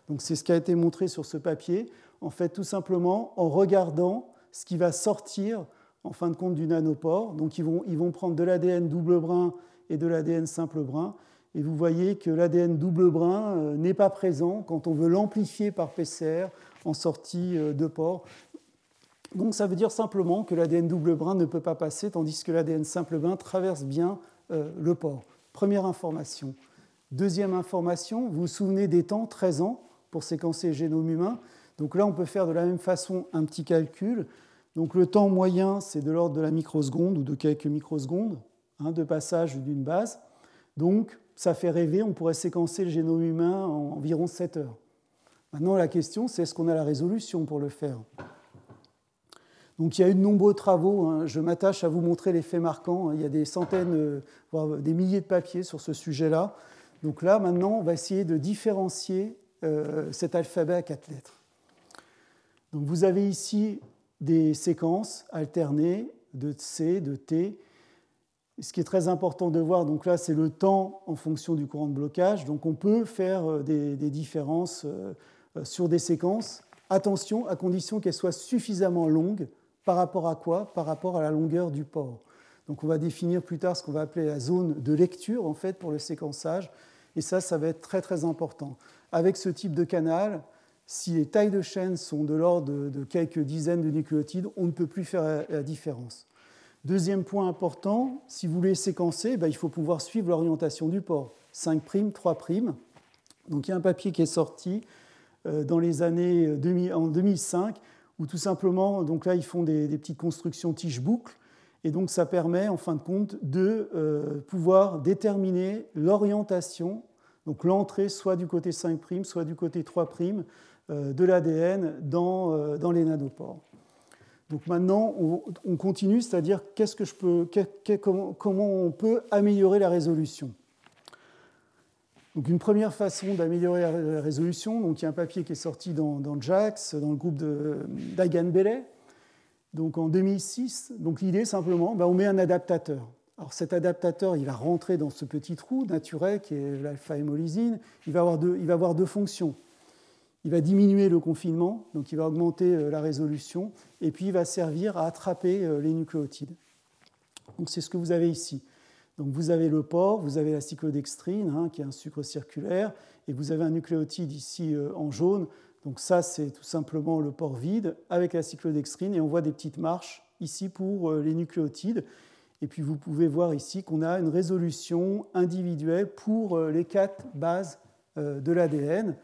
Donc c'est ce qui a été montré sur ce papier, en fait tout simplement en regardant ce qui va sortir en fin de compte du nanopore. Donc ils vont prendre de l'ADN double brin et de l'ADN simple brin. Et vous voyez que l'ADN double brin n'est pas présent quand on veut l'amplifier par PCR en sortie de pore. Donc ça veut dire simplement que l'ADN double brin ne peut pas passer, tandis que l'ADN simple brin traverse bien le pore. Première information. Deuxième information, vous vous souvenez des temps, 13 ans pour séquencer le génome humain. Donc là, on peut faire de la même façon un petit calcul. Donc le temps moyen, c'est de l'ordre de la microseconde ou de quelques microsecondes de passage d'une base. Donc, ça fait rêver, on pourrait séquencer le génome humain en environ 7 heures. Maintenant, la question, c'est est-ce qu'on a la résolution pour le faire? Donc, il y a eu de nombreux travaux. Je m'attache à vous montrer les faits marquants. Il y a des centaines, voire des milliers de papiers sur ce sujet-là. Donc là, maintenant, on va essayer de différencier cet alphabet à 4 lettres. Donc, vous avez ici des séquences alternées de C, de T. Ce qui est très important de voir, donc là, c'est le temps en fonction du courant de blocage. Donc on peut faire des différences sur des séquences. Attention, à condition qu'elles soient suffisamment longues. Par rapport à quoi? Par rapport à la longueur du pore. Donc on va définir plus tard ce qu'on va appeler la zone de lecture, en fait, pour le séquençage. Et ça va être très, très important. Avec ce type de canal, si les tailles de chaînes sont de l'ordre de quelques dizaines de nucléotides, on ne peut plus faire la différence. Deuxième point important, si vous voulez séquencer, il faut pouvoir suivre l'orientation du pore. 5', 3'. Donc il y a un papier qui est sorti dans les années en 2005, où tout simplement, donc là, ils font des petites constructions tige-boucle, et donc ça permet, en fin de compte, de pouvoir déterminer l'orientation, donc l'entrée soit du côté 5', soit du côté 3' de l'ADN dans les nanopores. Donc maintenant, on continue, c'est-à-dire comment on peut améliorer la résolution. Donc une première façon d'améliorer la résolution, donc il y a un papier qui est sorti dans JACS, dans le groupe d'Agan Bellet, donc en 2006. Donc l'idée simplement, on met un adaptateur. Alors cet adaptateur, il va rentrer dans ce petit trou naturel qui est l'alpha-hémolysine. Il va avoir deux fonctions. Il va diminuer le confinement, donc il va augmenter la résolution, et puis il va servir à attraper les nucléotides. Donc c'est ce que vous avez ici. Donc vous avez le pore, vous avez la cyclodextrine, qui est un sucre circulaire, et vous avez un nucléotide ici en jaune. Donc ça, c'est tout simplement le pore vide avec la cyclodextrine, et on voit des petites marches ici pour les nucléotides. Et puis vous pouvez voir ici qu'on a une résolution individuelle pour les 4 bases de l'ADN.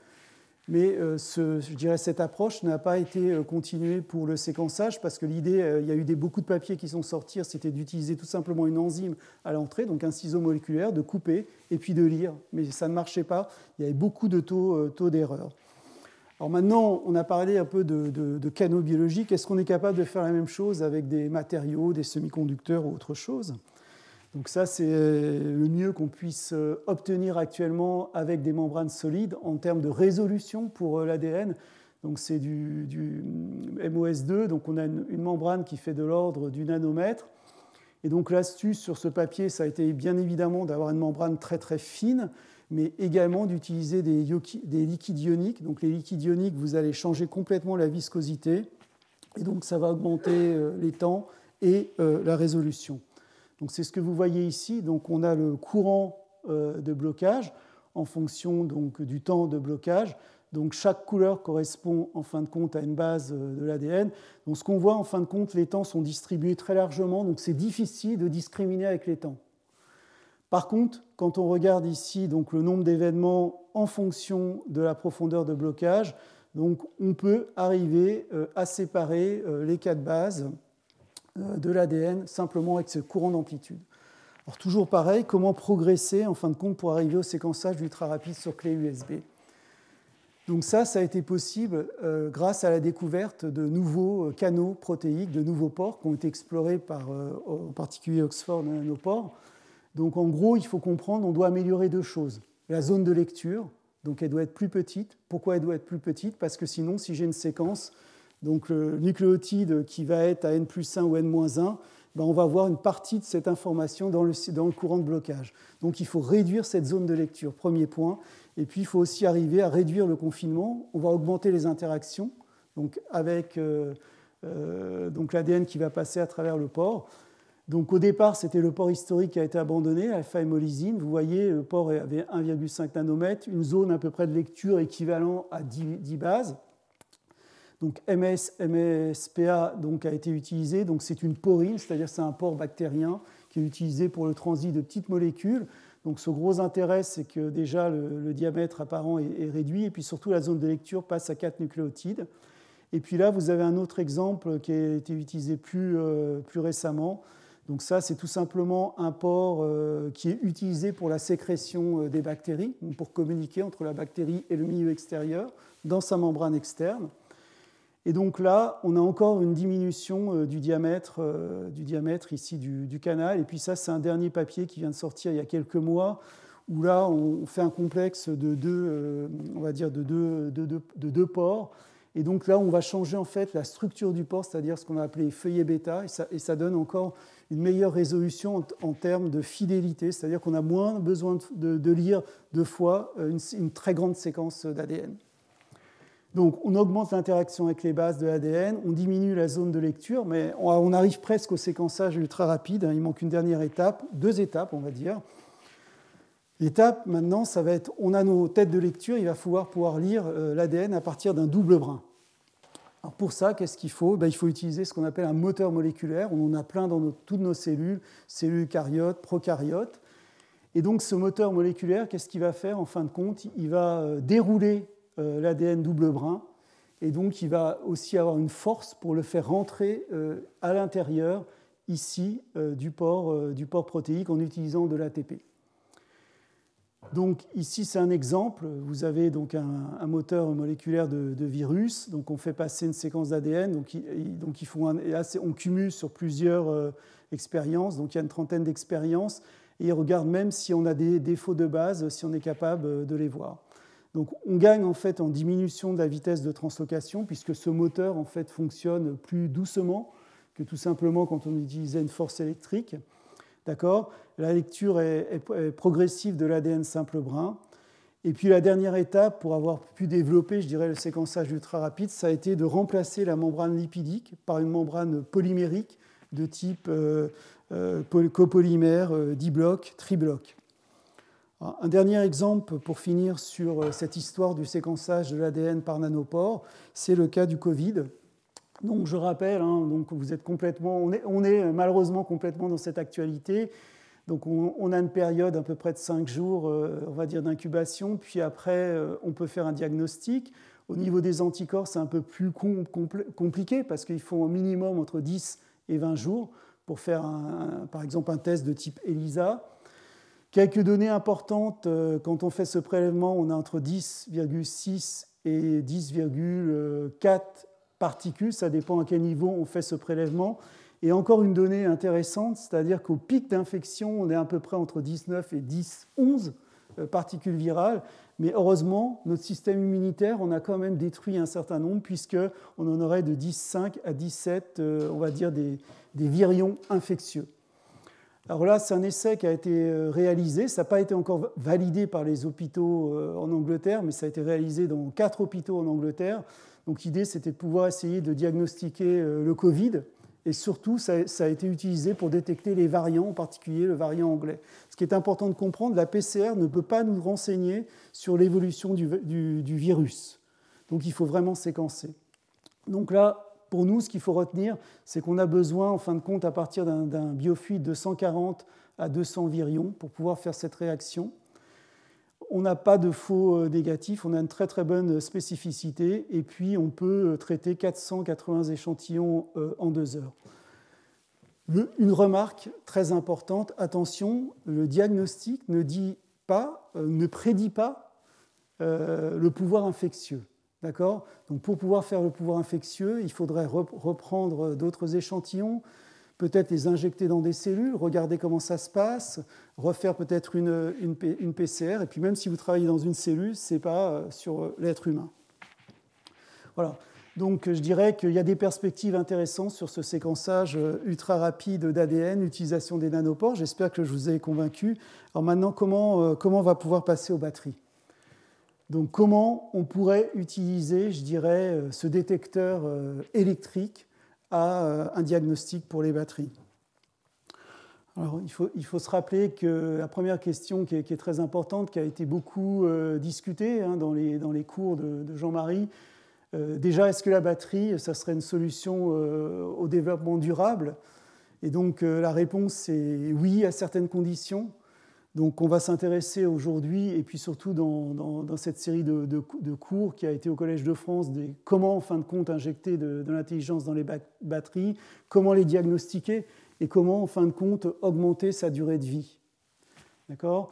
Mais je dirais cette approche n'a pas été continuée pour le séquençage parce que l'idée, il y a eu beaucoup de papiers qui sont sortis, c'était d'utiliser tout simplement une enzyme à l'entrée, donc un ciseau moléculaire, de couper et puis de lire. Mais ça ne marchait pas, il y avait beaucoup de taux d'erreur. Alors maintenant, on a parlé un peu de canaux biologiques. Est-ce qu'on est capable de faire la même chose avec des matériaux, des semi-conducteurs ou autre chose ? Donc ça, c'est le mieux qu'on puisse obtenir actuellement avec des membranes solides en termes de résolution pour l'ADN. Donc c'est du MOS2, donc on a une membrane qui fait de l'ordre du nanomètre. Et donc l'astuce sur ce papier, ça a été bien évidemment d'avoir une membrane très très fine, mais également d'utiliser des liquides ioniques. Donc les liquides ioniques, vous allez changer complètement la viscosité, et donc ça va augmenter les temps et la résolution. Donc c'est ce que vous voyez ici. Donc on a le courant de blocage en fonction donc, du temps de blocage. Donc chaque couleur correspond en fin de compte à une base de l'ADN. Donc ce qu'on voit en fin de compte, les temps sont distribués très largement, donc c'est difficile de discriminer avec les temps. Par contre, quand on regarde ici donc, le nombre d'événements en fonction de la profondeur de blocage, donc on peut arriver à séparer les 4 bases de l'ADN simplement avec ce courant d'amplitude. Alors toujours pareil, comment progresser en fin de compte pour arriver au séquençage ultra rapide sur clé USB. Donc ça a été possible grâce à la découverte de nouveaux canaux protéiques, de nouveaux pores qui ont été explorés par en particulier Oxford Nanopore. Donc en gros, il faut comprendre, on doit améliorer 2 choses. La zone de lecture, donc elle doit être plus petite. Pourquoi elle doit être plus petite ? Parce que sinon, si j'ai une séquence, donc le nucléotide qui va être à n+1 ou n-1, on va avoir une partie de cette information dans le courant de blocage. Donc il faut réduire cette zone de lecture, premier point. Et puis il faut aussi arriver à réduire le confinement. On va augmenter les interactions, donc avec donc l'ADN qui va passer à travers le pore. Donc au départ, c'était le pore historique qui a été abandonné, alpha-hémolysine. Vous voyez, le pore avait 1,5 nanomètres, une zone à peu près de lecture équivalent à 10 bases. Donc MSPA donc, a été utilisé, donc c'est une porine, c'est-à-dire c'est un pore bactérien qui est utilisé pour le transit de petites molécules. Donc ce gros intérêt, c'est que déjà le diamètre apparent est réduit, et puis surtout la zone de lecture passe à 4 nucléotides. Et puis là, vous avez un autre exemple qui a été utilisé plus récemment. Donc ça, c'est tout simplement un pore qui est utilisé pour la sécrétion des bactéries, pour communiquer entre la bactérie et le milieu extérieur dans sa membrane externe. Et donc là, on a encore une diminution du diamètre ici du canal. Et puis ça, c'est un dernier papier qui vient de sortir il y a quelques mois, où là, on fait un complexe de deux pores. Et donc là, on va changer en fait la structure du pore, c'est-à-dire ce qu'on a appelé feuillet bêta, et ça donne encore une meilleure résolution en termes de fidélité, c'est-à-dire qu'on a moins besoin de lire 2 fois une très grande séquence d'ADN. Donc on augmente l'interaction avec les bases de l'ADN, on diminue la zone de lecture, mais on arrive presque au séquençage ultra rapide. Il manque une dernière étape, 2 étapes on va dire. L'étape maintenant, ça va être, on a nos têtes de lecture, il va falloir pouvoir lire l'ADN à partir d'un double brin. Alors pour ça, qu'est-ce qu'il faut ? Il faut utiliser ce qu'on appelle un moteur moléculaire. On en a plein dans toutes nos cellules eucaryotes, prokaryotes. Et donc ce moteur moléculaire, qu'est-ce qu'il va faire en fin de compte ? Il va dérouler l'ADN double brin, et donc il va aussi avoir une force pour le faire rentrer à l'intérieur ici du pore protéique en utilisant de l'ATP. Donc ici c'est un exemple, vous avez donc un moteur moléculaire de virus, donc on fait passer une séquence d'ADN, on cumule sur plusieurs expériences, donc il y a une trentaine d'expériences, et il regarde même si on a des défauts de base, si on est capable de les voir. Donc on gagne en fait en diminution de la vitesse de translocation, puisque ce moteur en fait fonctionne plus doucement que tout simplement quand on utilisait une force électrique. D'accord ? La lecture est progressive de l'ADN simple brun. Et puis la dernière étape, pour avoir pu développer, je dirais, le séquençage ultra rapide, ça a été de remplacer la membrane lipidique par une membrane polymérique de type copolymère, dibloc, tribloc. Un dernier exemple pour finir sur cette histoire du séquençage de l'ADN par nanopore, c'est le cas du Covid. Donc je rappelle, donc vous êtes on est malheureusement complètement dans cette actualité. Donc on a une période à peu près de 5 jours, on va dire, d'incubation, puis après on peut faire un diagnostic. Au niveau des anticorps, c'est un peu plus compliqué parce qu'il faut au minimum entre 10 et 20 jours pour faire par exemple un test de type ELISA. Quelques données importantes, quand on fait ce prélèvement, on a entre 10,6 et 10,4 particules, ça dépend à quel niveau on fait ce prélèvement. Et encore une donnée intéressante, c'est-à-dire qu'au pic d'infection, on est à peu près entre 19 et 10, 11 particules virales, mais heureusement, notre système immunitaire, on a quand même détruit un certain nombre, puisqu'on en aurait de 10,5 à 17, on va dire, des virions infectieux. Alors là, c'est un essai qui a été réalisé, ça n'a pas été encore validé par les hôpitaux en Angleterre, mais ça a été réalisé dans 4 hôpitaux en Angleterre. Donc l'idée, c'était de pouvoir essayer de diagnostiquer le Covid, et surtout, ça a été utilisé pour détecter les variants, en particulier le variant anglais. Ce qui est important de comprendre, la PCR ne peut pas nous renseigner sur l'évolution du virus. Donc il faut vraiment séquencer. Donc là, pour nous, ce qu'il faut retenir, c'est qu'on a besoin, en fin de compte, à partir d'un biofluide de 140 à 200 virions pour pouvoir faire cette réaction. On n'a pas de faux négatifs, on a une très très bonne spécificité, et puis on peut traiter 480 échantillons en 2 heures. Une remarque très importante, attention, le diagnostic ne prédit pas le pouvoir infectieux. D'accord ? Donc pour pouvoir faire le pouvoir infectieux, il faudrait reprendre d'autres échantillons, peut-être les injecter dans des cellules, regarder comment ça se passe, refaire peut-être une PCR, et puis même si vous travaillez dans une cellule, ce n'est pas sur l'être humain. Voilà. Donc je dirais qu'il y a des perspectives intéressantes sur ce séquençage ultra rapide d'ADN, l'utilisation des nanopores. J'espère que je vous ai convaincu. Alors maintenant, comment on va pouvoir passer aux batteries ? Donc comment on pourrait utiliser, je dirais, ce détecteur électrique à un diagnostic pour les batteries. Alors, il faut se rappeler que la première question qui est très importante, qui a été beaucoup discutée dans les cours de Jean-Marie, déjà, est-ce que la batterie, ça serait une solution au développement durable ? Et donc, la réponse est oui, à certaines conditions. Donc on va s'intéresser aujourd'hui, et puis surtout dans cette série de cours qui a été au Collège de France, comment en fin de compte injecter de l'intelligence dans les batteries, comment les diagnostiquer et comment en fin de compte augmenter sa durée de vie. D'accord ?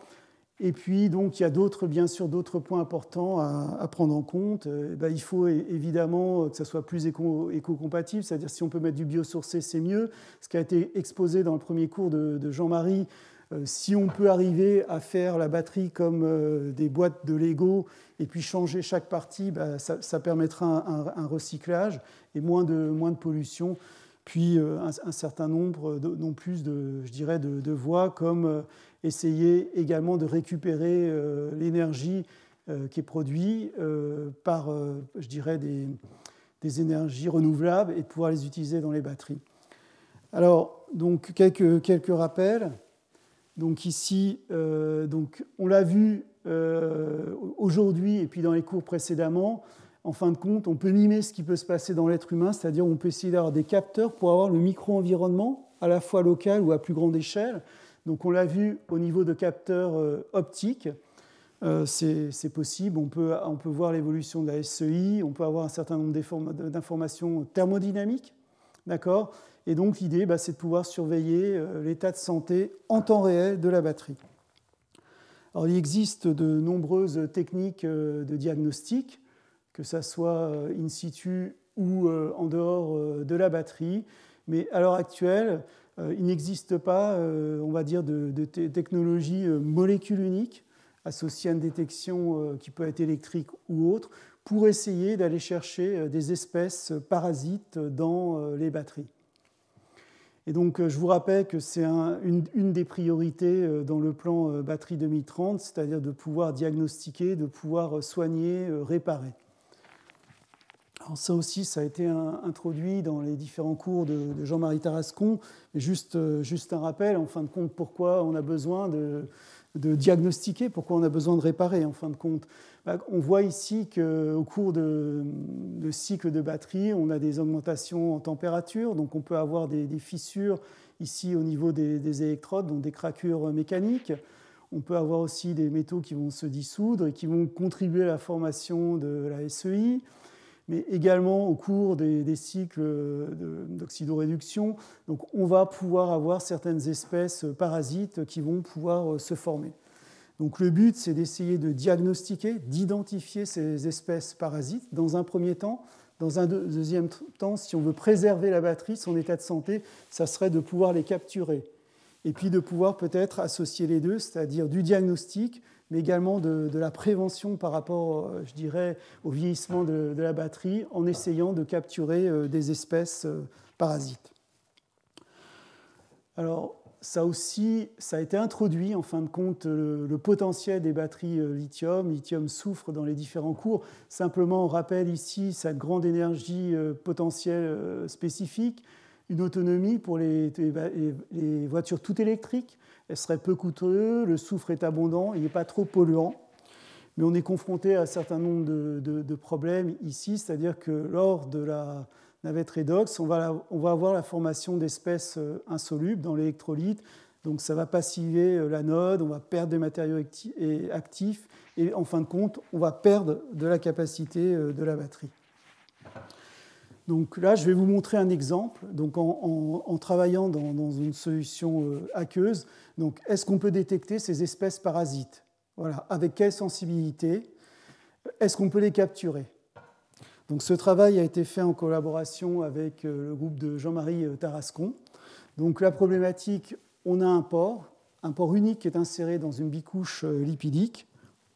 Et puis donc il y a bien sûr d'autres points importants à prendre en compte. Il faut évidemment que ça soit plus éco-compatible, c'est-à-dire si on peut mettre du biosourcé, c'est mieux. Ce qui a été exposé dans le premier cours de Jean-Marie, si on peut arriver à faire la batterie comme des boîtes de Lego et puis changer chaque partie, ça permettra un recyclage et moins de pollution. Puis un certain nombre non plus de voies, comme essayer également de récupérer l'énergie qui est produite par des énergies renouvelables et de pouvoir les utiliser dans les batteries. Alors, donc, quelques rappels. Donc ici, on l'a vu aujourd'hui et puis dans les cours précédemment, en fin de compte, on peut mimer ce qui peut se passer dans l'être humain, c'est-à-dire on peut essayer d'avoir des capteurs pour avoir le micro-environnement, à la fois local ou à plus grande échelle. Donc on l'a vu au niveau de capteurs optiques, c'est possible, on peut voir l'évolution de la SEI, on peut avoir un certain nombre d'informations thermodynamiques, d'accord ? Et donc l'idée, c'est de pouvoir surveiller l'état de santé en temps réel de la batterie. Alors, il existe de nombreuses techniques de diagnostic, que ce soit in situ ou en dehors de la batterie. Mais à l'heure actuelle, Il n'existe pas, on va dire, de technologie molécule unique associée à une détection qui peut être électrique ou autre, pour essayer d'aller chercher des espèces parasites dans les batteries. Et donc, je vous rappelle que c'est une des priorités dans le plan Batterie 2030, c'est-à-dire de pouvoir diagnostiquer, de pouvoir soigner, réparer. Alors ça aussi, ça a été introduit dans les différents cours de Jean-Marie Tarascon. Mais juste un rappel, en fin de compte, pourquoi on a besoin de diagnostiquer, pourquoi on a besoin de réparer, en fin de compte. On voit ici qu'au cours de cycles de batterie, on a des augmentations en température, donc on peut avoir des fissures ici au niveau des électrodes, donc des craquures mécaniques. On peut avoir aussi des métaux qui vont se dissoudre et qui vont contribuer à la formation de la SEI, mais également au cours des cycles d'oxydoréduction. Donc on va pouvoir avoir certaines espèces parasites qui vont pouvoir se former. Donc le but, c'est d'essayer de diagnostiquer, d'identifier ces espèces parasites dans un premier temps. Dans un deuxième temps, si on veut préserver la batterie, son état de santé, ça serait de pouvoir les capturer. Et puis de pouvoir peut-être associer les deux, c'est-à-dire du diagnostic, mais également de la prévention par rapport, je dirais, au vieillissement de la batterie, en essayant de capturer des espèces parasites. Alors, ça aussi, ça a été introduit, en fin de compte, le potentiel des batteries lithium-soufre dans les différents cours. Simplement, on rappelle ici cette grande énergie potentielle spécifique, une autonomie pour les voitures toutes électriques. Elle serait peu coûteuse, le soufre est abondant, il n'est pas trop polluant. Mais on est confronté à un certain nombre de problèmes ici, c'est-à-dire que lors de la navette redox, on va avoir la formation d'espèces insolubles dans l'électrolyte. Donc ça va passiver l'anode, on va perdre des matériaux actifs et en fin de compte, on va perdre de la capacité de la batterie. Donc là, je vais vous montrer un exemple. Donc en travaillant dans une solution aqueuse, donc est-ce qu'on peut détecter ces espèces parasites? Voilà. Avec quelle sensibilité? Est-ce qu'on peut les capturer? Donc ce travail a été fait en collaboration avec le groupe de Jean-Marie Tarascon. Donc la problématique, on a un pore unique qui est inséré dans une bicouche lipidique.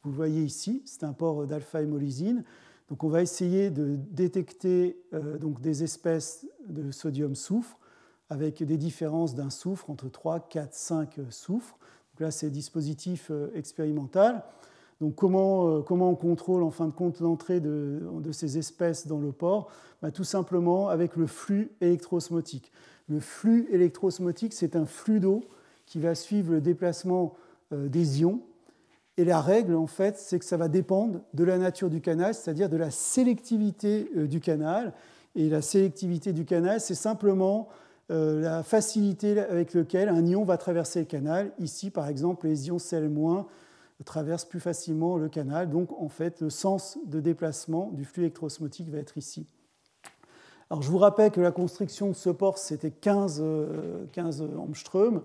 Vous le voyez ici, c'est un pore d'alpha-hémolysine. Donc on va essayer de détecter donc des espèces de sodium-soufre avec des différences d'un soufre entre 3, 4, 5 soufres. Donc là, c'est le dispositif expérimental. Donc comment on contrôle en fin de compte l'entrée de ces espèces dans le pore? Tout simplement avec le flux électroosmotique. Le flux électroosmotique, c'est un flux d'eau qui va suivre le déplacement des ions. Et la règle, en fait, c'est que ça va dépendre de la nature du canal, c'est-à-dire de la sélectivité du canal. Et la sélectivité du canal, c'est simplement la facilité avec laquelle un ion va traverser le canal. Ici, par exemple, les ions Cl- traversent plus facilement le canal. Donc, en fait, le sens de déplacement du flux électroosmotique va être ici. Alors, je vous rappelle que la construction de ce pore, c'était 15 Ångström.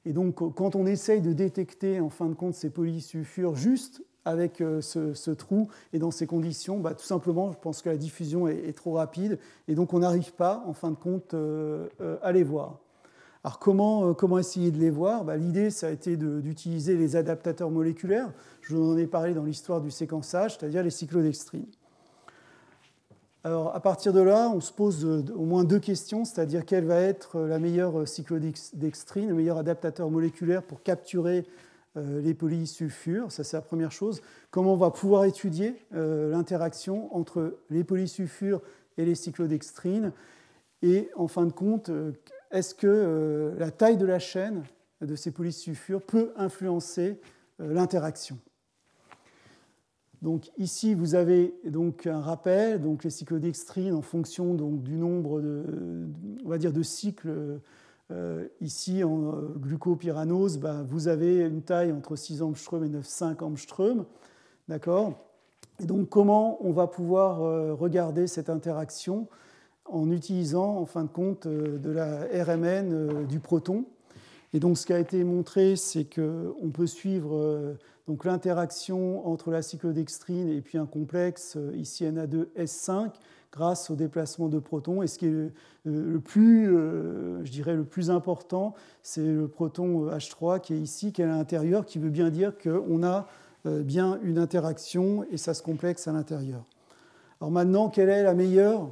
Et donc, quand on essaye de détecter, en fin de compte, ces polysulfures juste avec ce trou et dans ces conditions, tout simplement, je pense que la diffusion est trop rapide. Et donc, on n'arrive pas, en fin de compte, à les voir. Alors, comment essayer de les voir? L'idée, ça a été d'utiliser les adaptateurs moléculaires. Je vous en ai parlé dans l'histoire du séquençage, c'est-à-dire les cyclodextrines. Alors, à partir de là, on se pose au moins deux questions, c'est-à-dire quelle va être la meilleure cyclodextrine, le meilleur adaptateur moléculaire pour capturer les polysulfures. Ça, c'est la première chose. Comment on va pouvoir étudier l'interaction entre les polysulfures et les cyclodextrines? Et en fin de compte, est-ce que la taille de la chaîne de ces polysulfures peut influencer l'interaction? Donc ici, vous avez donc un rappel, donc les cyclodextrines en fonction donc du nombre de cycles. Ici, en glucopyranose, vous avez une taille entre 6 Ångström et 9,5 Ångström. D'accord? Et donc, comment on va pouvoir regarder cette interaction en utilisant, en fin de compte, de la RMN du proton? Et donc, ce qui a été montré, c'est qu'on peut suivre donc l'interaction entre la cyclodextrine et puis un complexe, ici Na2S5, grâce au déplacement de protons. Et ce qui est le plus, je dirais, le plus important, c'est le proton H3 qui est ici, qui est à l'intérieur, qui veut bien dire qu'on a bien une interaction et ça se complexe à l'intérieur. Alors maintenant, quel est la meilleure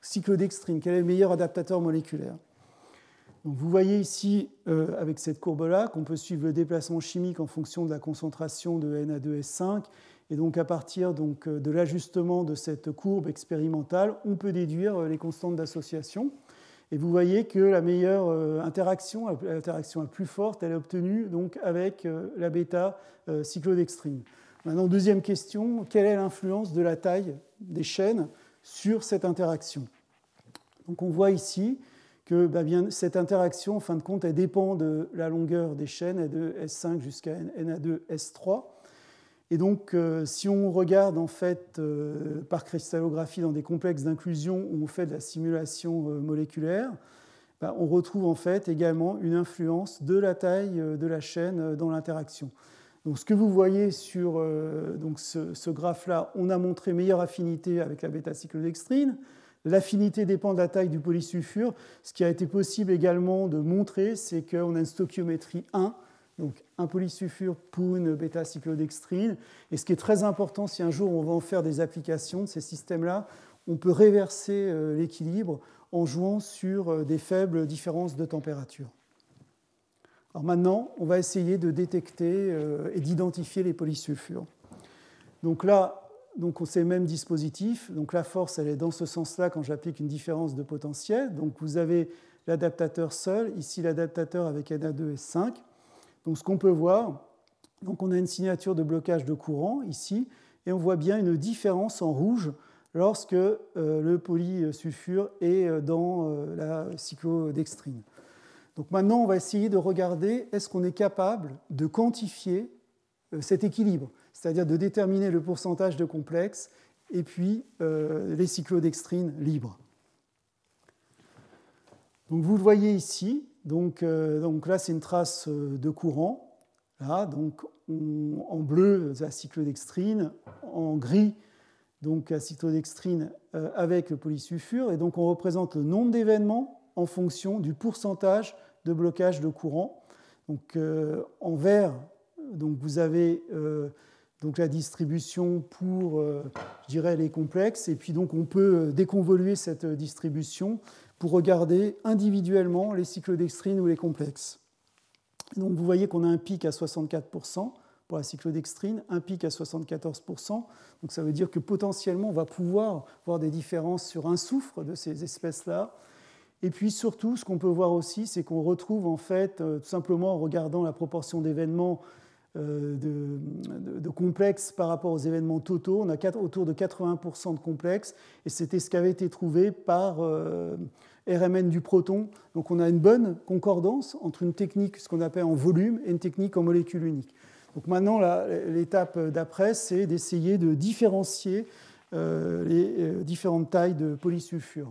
cyclodextrine? Quel est le meilleur adaptateur moléculaire? Donc vous voyez ici, avec cette courbe-là, qu'on peut suivre le déplacement chimique en fonction de la concentration de Na2S5. Et donc à partir donc, de l'ajustement de cette courbe expérimentale, on peut déduire les constantes d'association. Et vous voyez que la meilleure interaction, l'interaction la plus forte, elle est obtenue donc, avec la bêta-cyclodextrine. Maintenant, deuxième question, quelle est l'influence de la taille des chaînes sur cette interaction? Donc on voit ici que bien, cette interaction, en fin de compte, elle dépend de la longueur des chaînes, de S5 jusqu'à Na2S3. Et donc, si on regarde en fait par cristallographie dans des complexes d'inclusion où on fait de la simulation moléculaire, on retrouve en fait également une influence de la taille de la chaîne dans l'interaction. Donc, ce que vous voyez sur donc ce graphe-là, on a montré meilleure affinité avec la bêta-cyclodextrine. L'affinité dépend de la taille du polysulfure. Ce qui a été possible également de montrer, c'est qu'on a une stoichiométrie 1, donc un polysulfure pour une bêta-cyclodextrine. Et ce qui est très important, si un jour on va en faire des applications de ces systèmes-là, on peut réverser l'équilibre en jouant sur des faibles différences de température. Alors maintenant, on va essayer de détecter et d'identifier les polysulfures. Donc là, donc c'est le même dispositif. Donc la force, elle est dans ce sens-là quand j'applique une différence de potentiel. Donc vous avez l'adaptateur seul, ici l'adaptateur avec Na2S5. Donc ce qu'on peut voir, donc on a une signature de blocage de courant ici, et on voit bien une différence en rouge lorsque le polysulfure est dans la cyclodextrine. Donc maintenant, on va essayer de regarder est-ce qu'on est capable de quantifier cet équilibre, c'est-à-dire de déterminer le pourcentage de complexes et puis les cyclodextrines libres. Donc vous le voyez ici, donc là c'est une trace de courant, là, donc en bleu la cyclodextrine, en gris donc la cyclodextrine avec le polysulfure, et donc on représente le nombre d'événements en fonction du pourcentage de blocage de courant. Donc en vert, donc vous avez donc la distribution pour, je dirais, les complexes, et puis donc on peut déconvoluer cette distribution pour regarder individuellement les cyclodextrines ou les complexes. Donc vous voyez qu'on a un pic à 64% pour la cyclodextrine, un pic à 74%. Donc ça veut dire que potentiellement on va pouvoir voir des différences sur un soufre de ces espèces-là. Et puis surtout, ce qu'on peut voir aussi, c'est qu'on retrouve en fait, tout simplement en regardant la proportion d'événements de complexes par rapport aux événements totaux, on a autour de 80% de complexes, et c'était ce qui avait été trouvé par RMN du proton. Donc on a une bonne concordance entre une technique, ce qu'on appelle en volume, et une technique en molécule unique. Donc maintenant, l'étape d'après, c'est d'essayer de différencier les différentes tailles de polysulfure.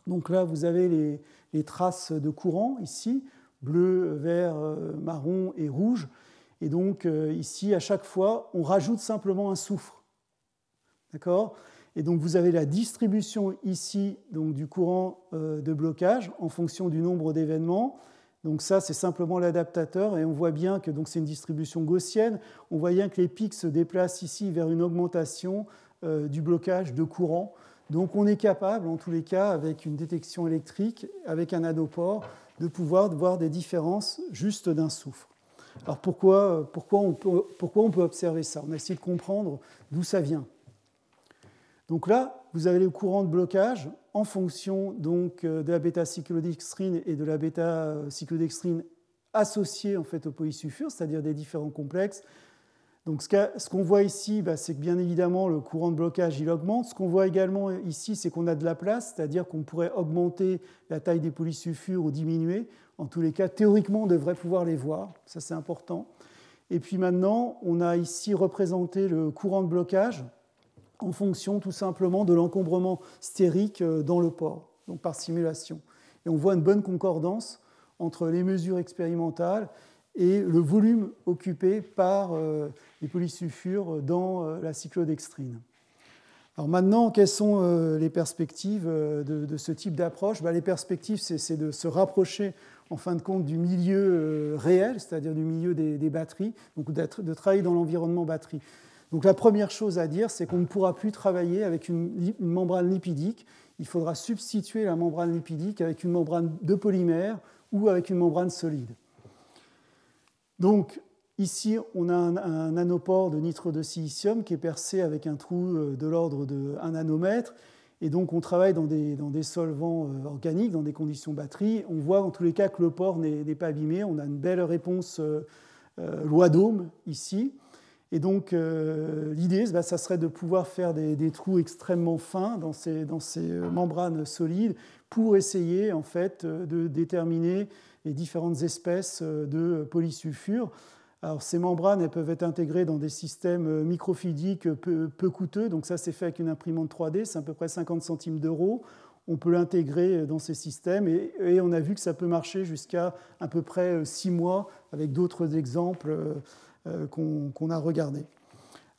Donc là, vous avez les traces de courant, ici, bleu, vert, marron et rouge. Et donc ici, à chaque fois, on rajoute simplement un soufre. D'accord ? Et donc vous avez la distribution ici donc, du courant de blocage en fonction du nombre d'événements. Donc ça, c'est simplement l'adaptateur, et on voit bien que c'est une distribution gaussienne. On voit bien que les pics se déplacent ici vers une augmentation du blocage de courant. Donc on est capable, en tous les cas, avec une détection électrique, avec un nanopore, de pouvoir voir des différences juste d'un soufre. Alors pourquoi on peut observer ça? On a essayé de comprendre d'où ça vient. Donc là, vous avez le courant de blocage en fonction donc, de la bêta-cyclodextrine et de la bêta-cyclodextrine associée en fait, au polysulfure, c'est-à-dire des différents complexes. Donc ce qu'on voit ici, c'est que bien évidemment le courant de blocage il augmente. Ce qu'on voit également ici, c'est qu'on a de la place, c'est-à-dire qu'on pourrait augmenter la taille des polysulfures ou diminuer. En tous les cas, théoriquement, on devrait pouvoir les voir. Ça, c'est important. Et puis maintenant, on a ici représenté le courant de blocage en fonction tout simplement de l'encombrement stérique dans le pore, donc par simulation. Et on voit une bonne concordance entre les mesures expérimentales et le volume occupé par les polysulfures dans la cyclodextrine. Alors maintenant, quelles sont les perspectives de ce type d'approche? Les perspectives, c'est de se rapprocher en fin de compte du milieu réel, c'est-à-dire du milieu des batteries, donc de travailler dans l'environnement batterie. Donc la première chose à dire, c'est qu'on ne pourra plus travailler avec une membrane lipidique. Il faudra substituer la membrane lipidique avec une membrane de polymère ou avec une membrane solide. Donc ici, on a un nanopore de nitre de silicium qui est percé avec un trou de l'ordre de 1 nanomètre. Et donc on travaille dans des solvants organiques, dans des conditions batterie. On voit en tous les cas que le pore n'est pas abîmé. On a une belle réponse loi d'Ohm ici. Et donc, l'idée, ça serait de pouvoir faire des trous extrêmement fins dans ces membranes solides pour essayer, en fait, de déterminer les différentes espèces de polysulfure. Alors, ces membranes, elles peuvent être intégrées dans des systèmes microfluidiques peu coûteux. Donc, ça, c'est fait avec une imprimante 3D. C'est à peu près 50 centimes d'euros. On peut l'intégrer dans ces systèmes. Et on a vu que ça peut marcher jusqu'à à peu près 6 mois avec d'autres exemples qu'on a regardé.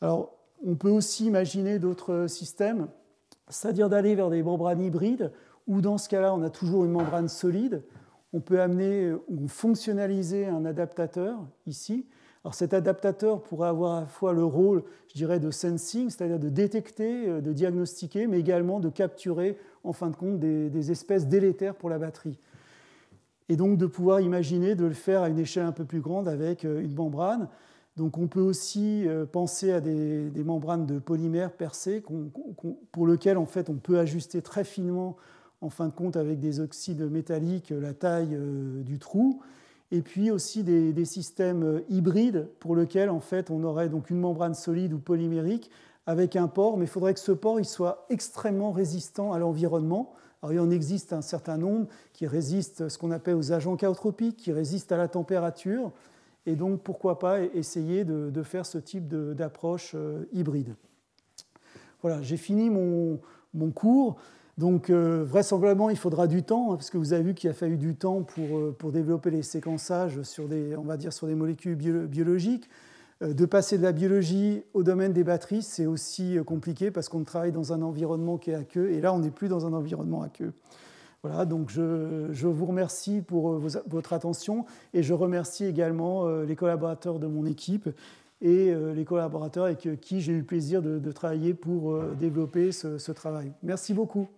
Alors, on peut aussi imaginer d'autres systèmes, c'est-à-dire d'aller vers des membranes hybrides, où dans ce cas-là, on a toujours une membrane solide. On peut amener ou fonctionnaliser un adaptateur ici. Alors, cet adaptateur pourrait avoir à la fois le rôle, je dirais, de sensing, c'est-à-dire de détecter, de diagnostiquer, mais également de capturer, en fin de compte, des espèces délétères pour la batterie. Et donc de pouvoir imaginer de le faire à une échelle un peu plus grande avec une membrane. Donc on peut aussi penser à des membranes de polymère percées pour lesquelles en fait, on peut ajuster très finement, en fin de compte, avec des oxydes métalliques, la taille du trou. Et puis aussi des systèmes hybrides pour lesquels en fait, on aurait donc une membrane solide ou polymérique avec un pore, mais il faudrait que ce pore il soit extrêmement résistant à l'environnement. Alors, il en existe un certain nombre qui résistent à ce qu'on appelle aux agents chaotropiques, qui résistent à la température. Et donc, pourquoi pas essayer de faire ce type d'approche hybride. Voilà, j'ai fini mon cours. Donc, vraisemblablement, il faudra du temps, parce que vous avez vu qu'il a fallu du temps pour développer les séquençages sur des molécules biologiques. De passer de la biologie au domaine des batteries, c'est aussi compliqué parce qu'on travaille dans un environnement qui est aqueux, et là, on n'est plus dans un environnement aqueux. Voilà, donc je vous remercie pour votre attention, et je remercie également les collaborateurs de mon équipe et les collaborateurs avec qui j'ai eu le plaisir de travailler pour développer ce travail. Merci beaucoup.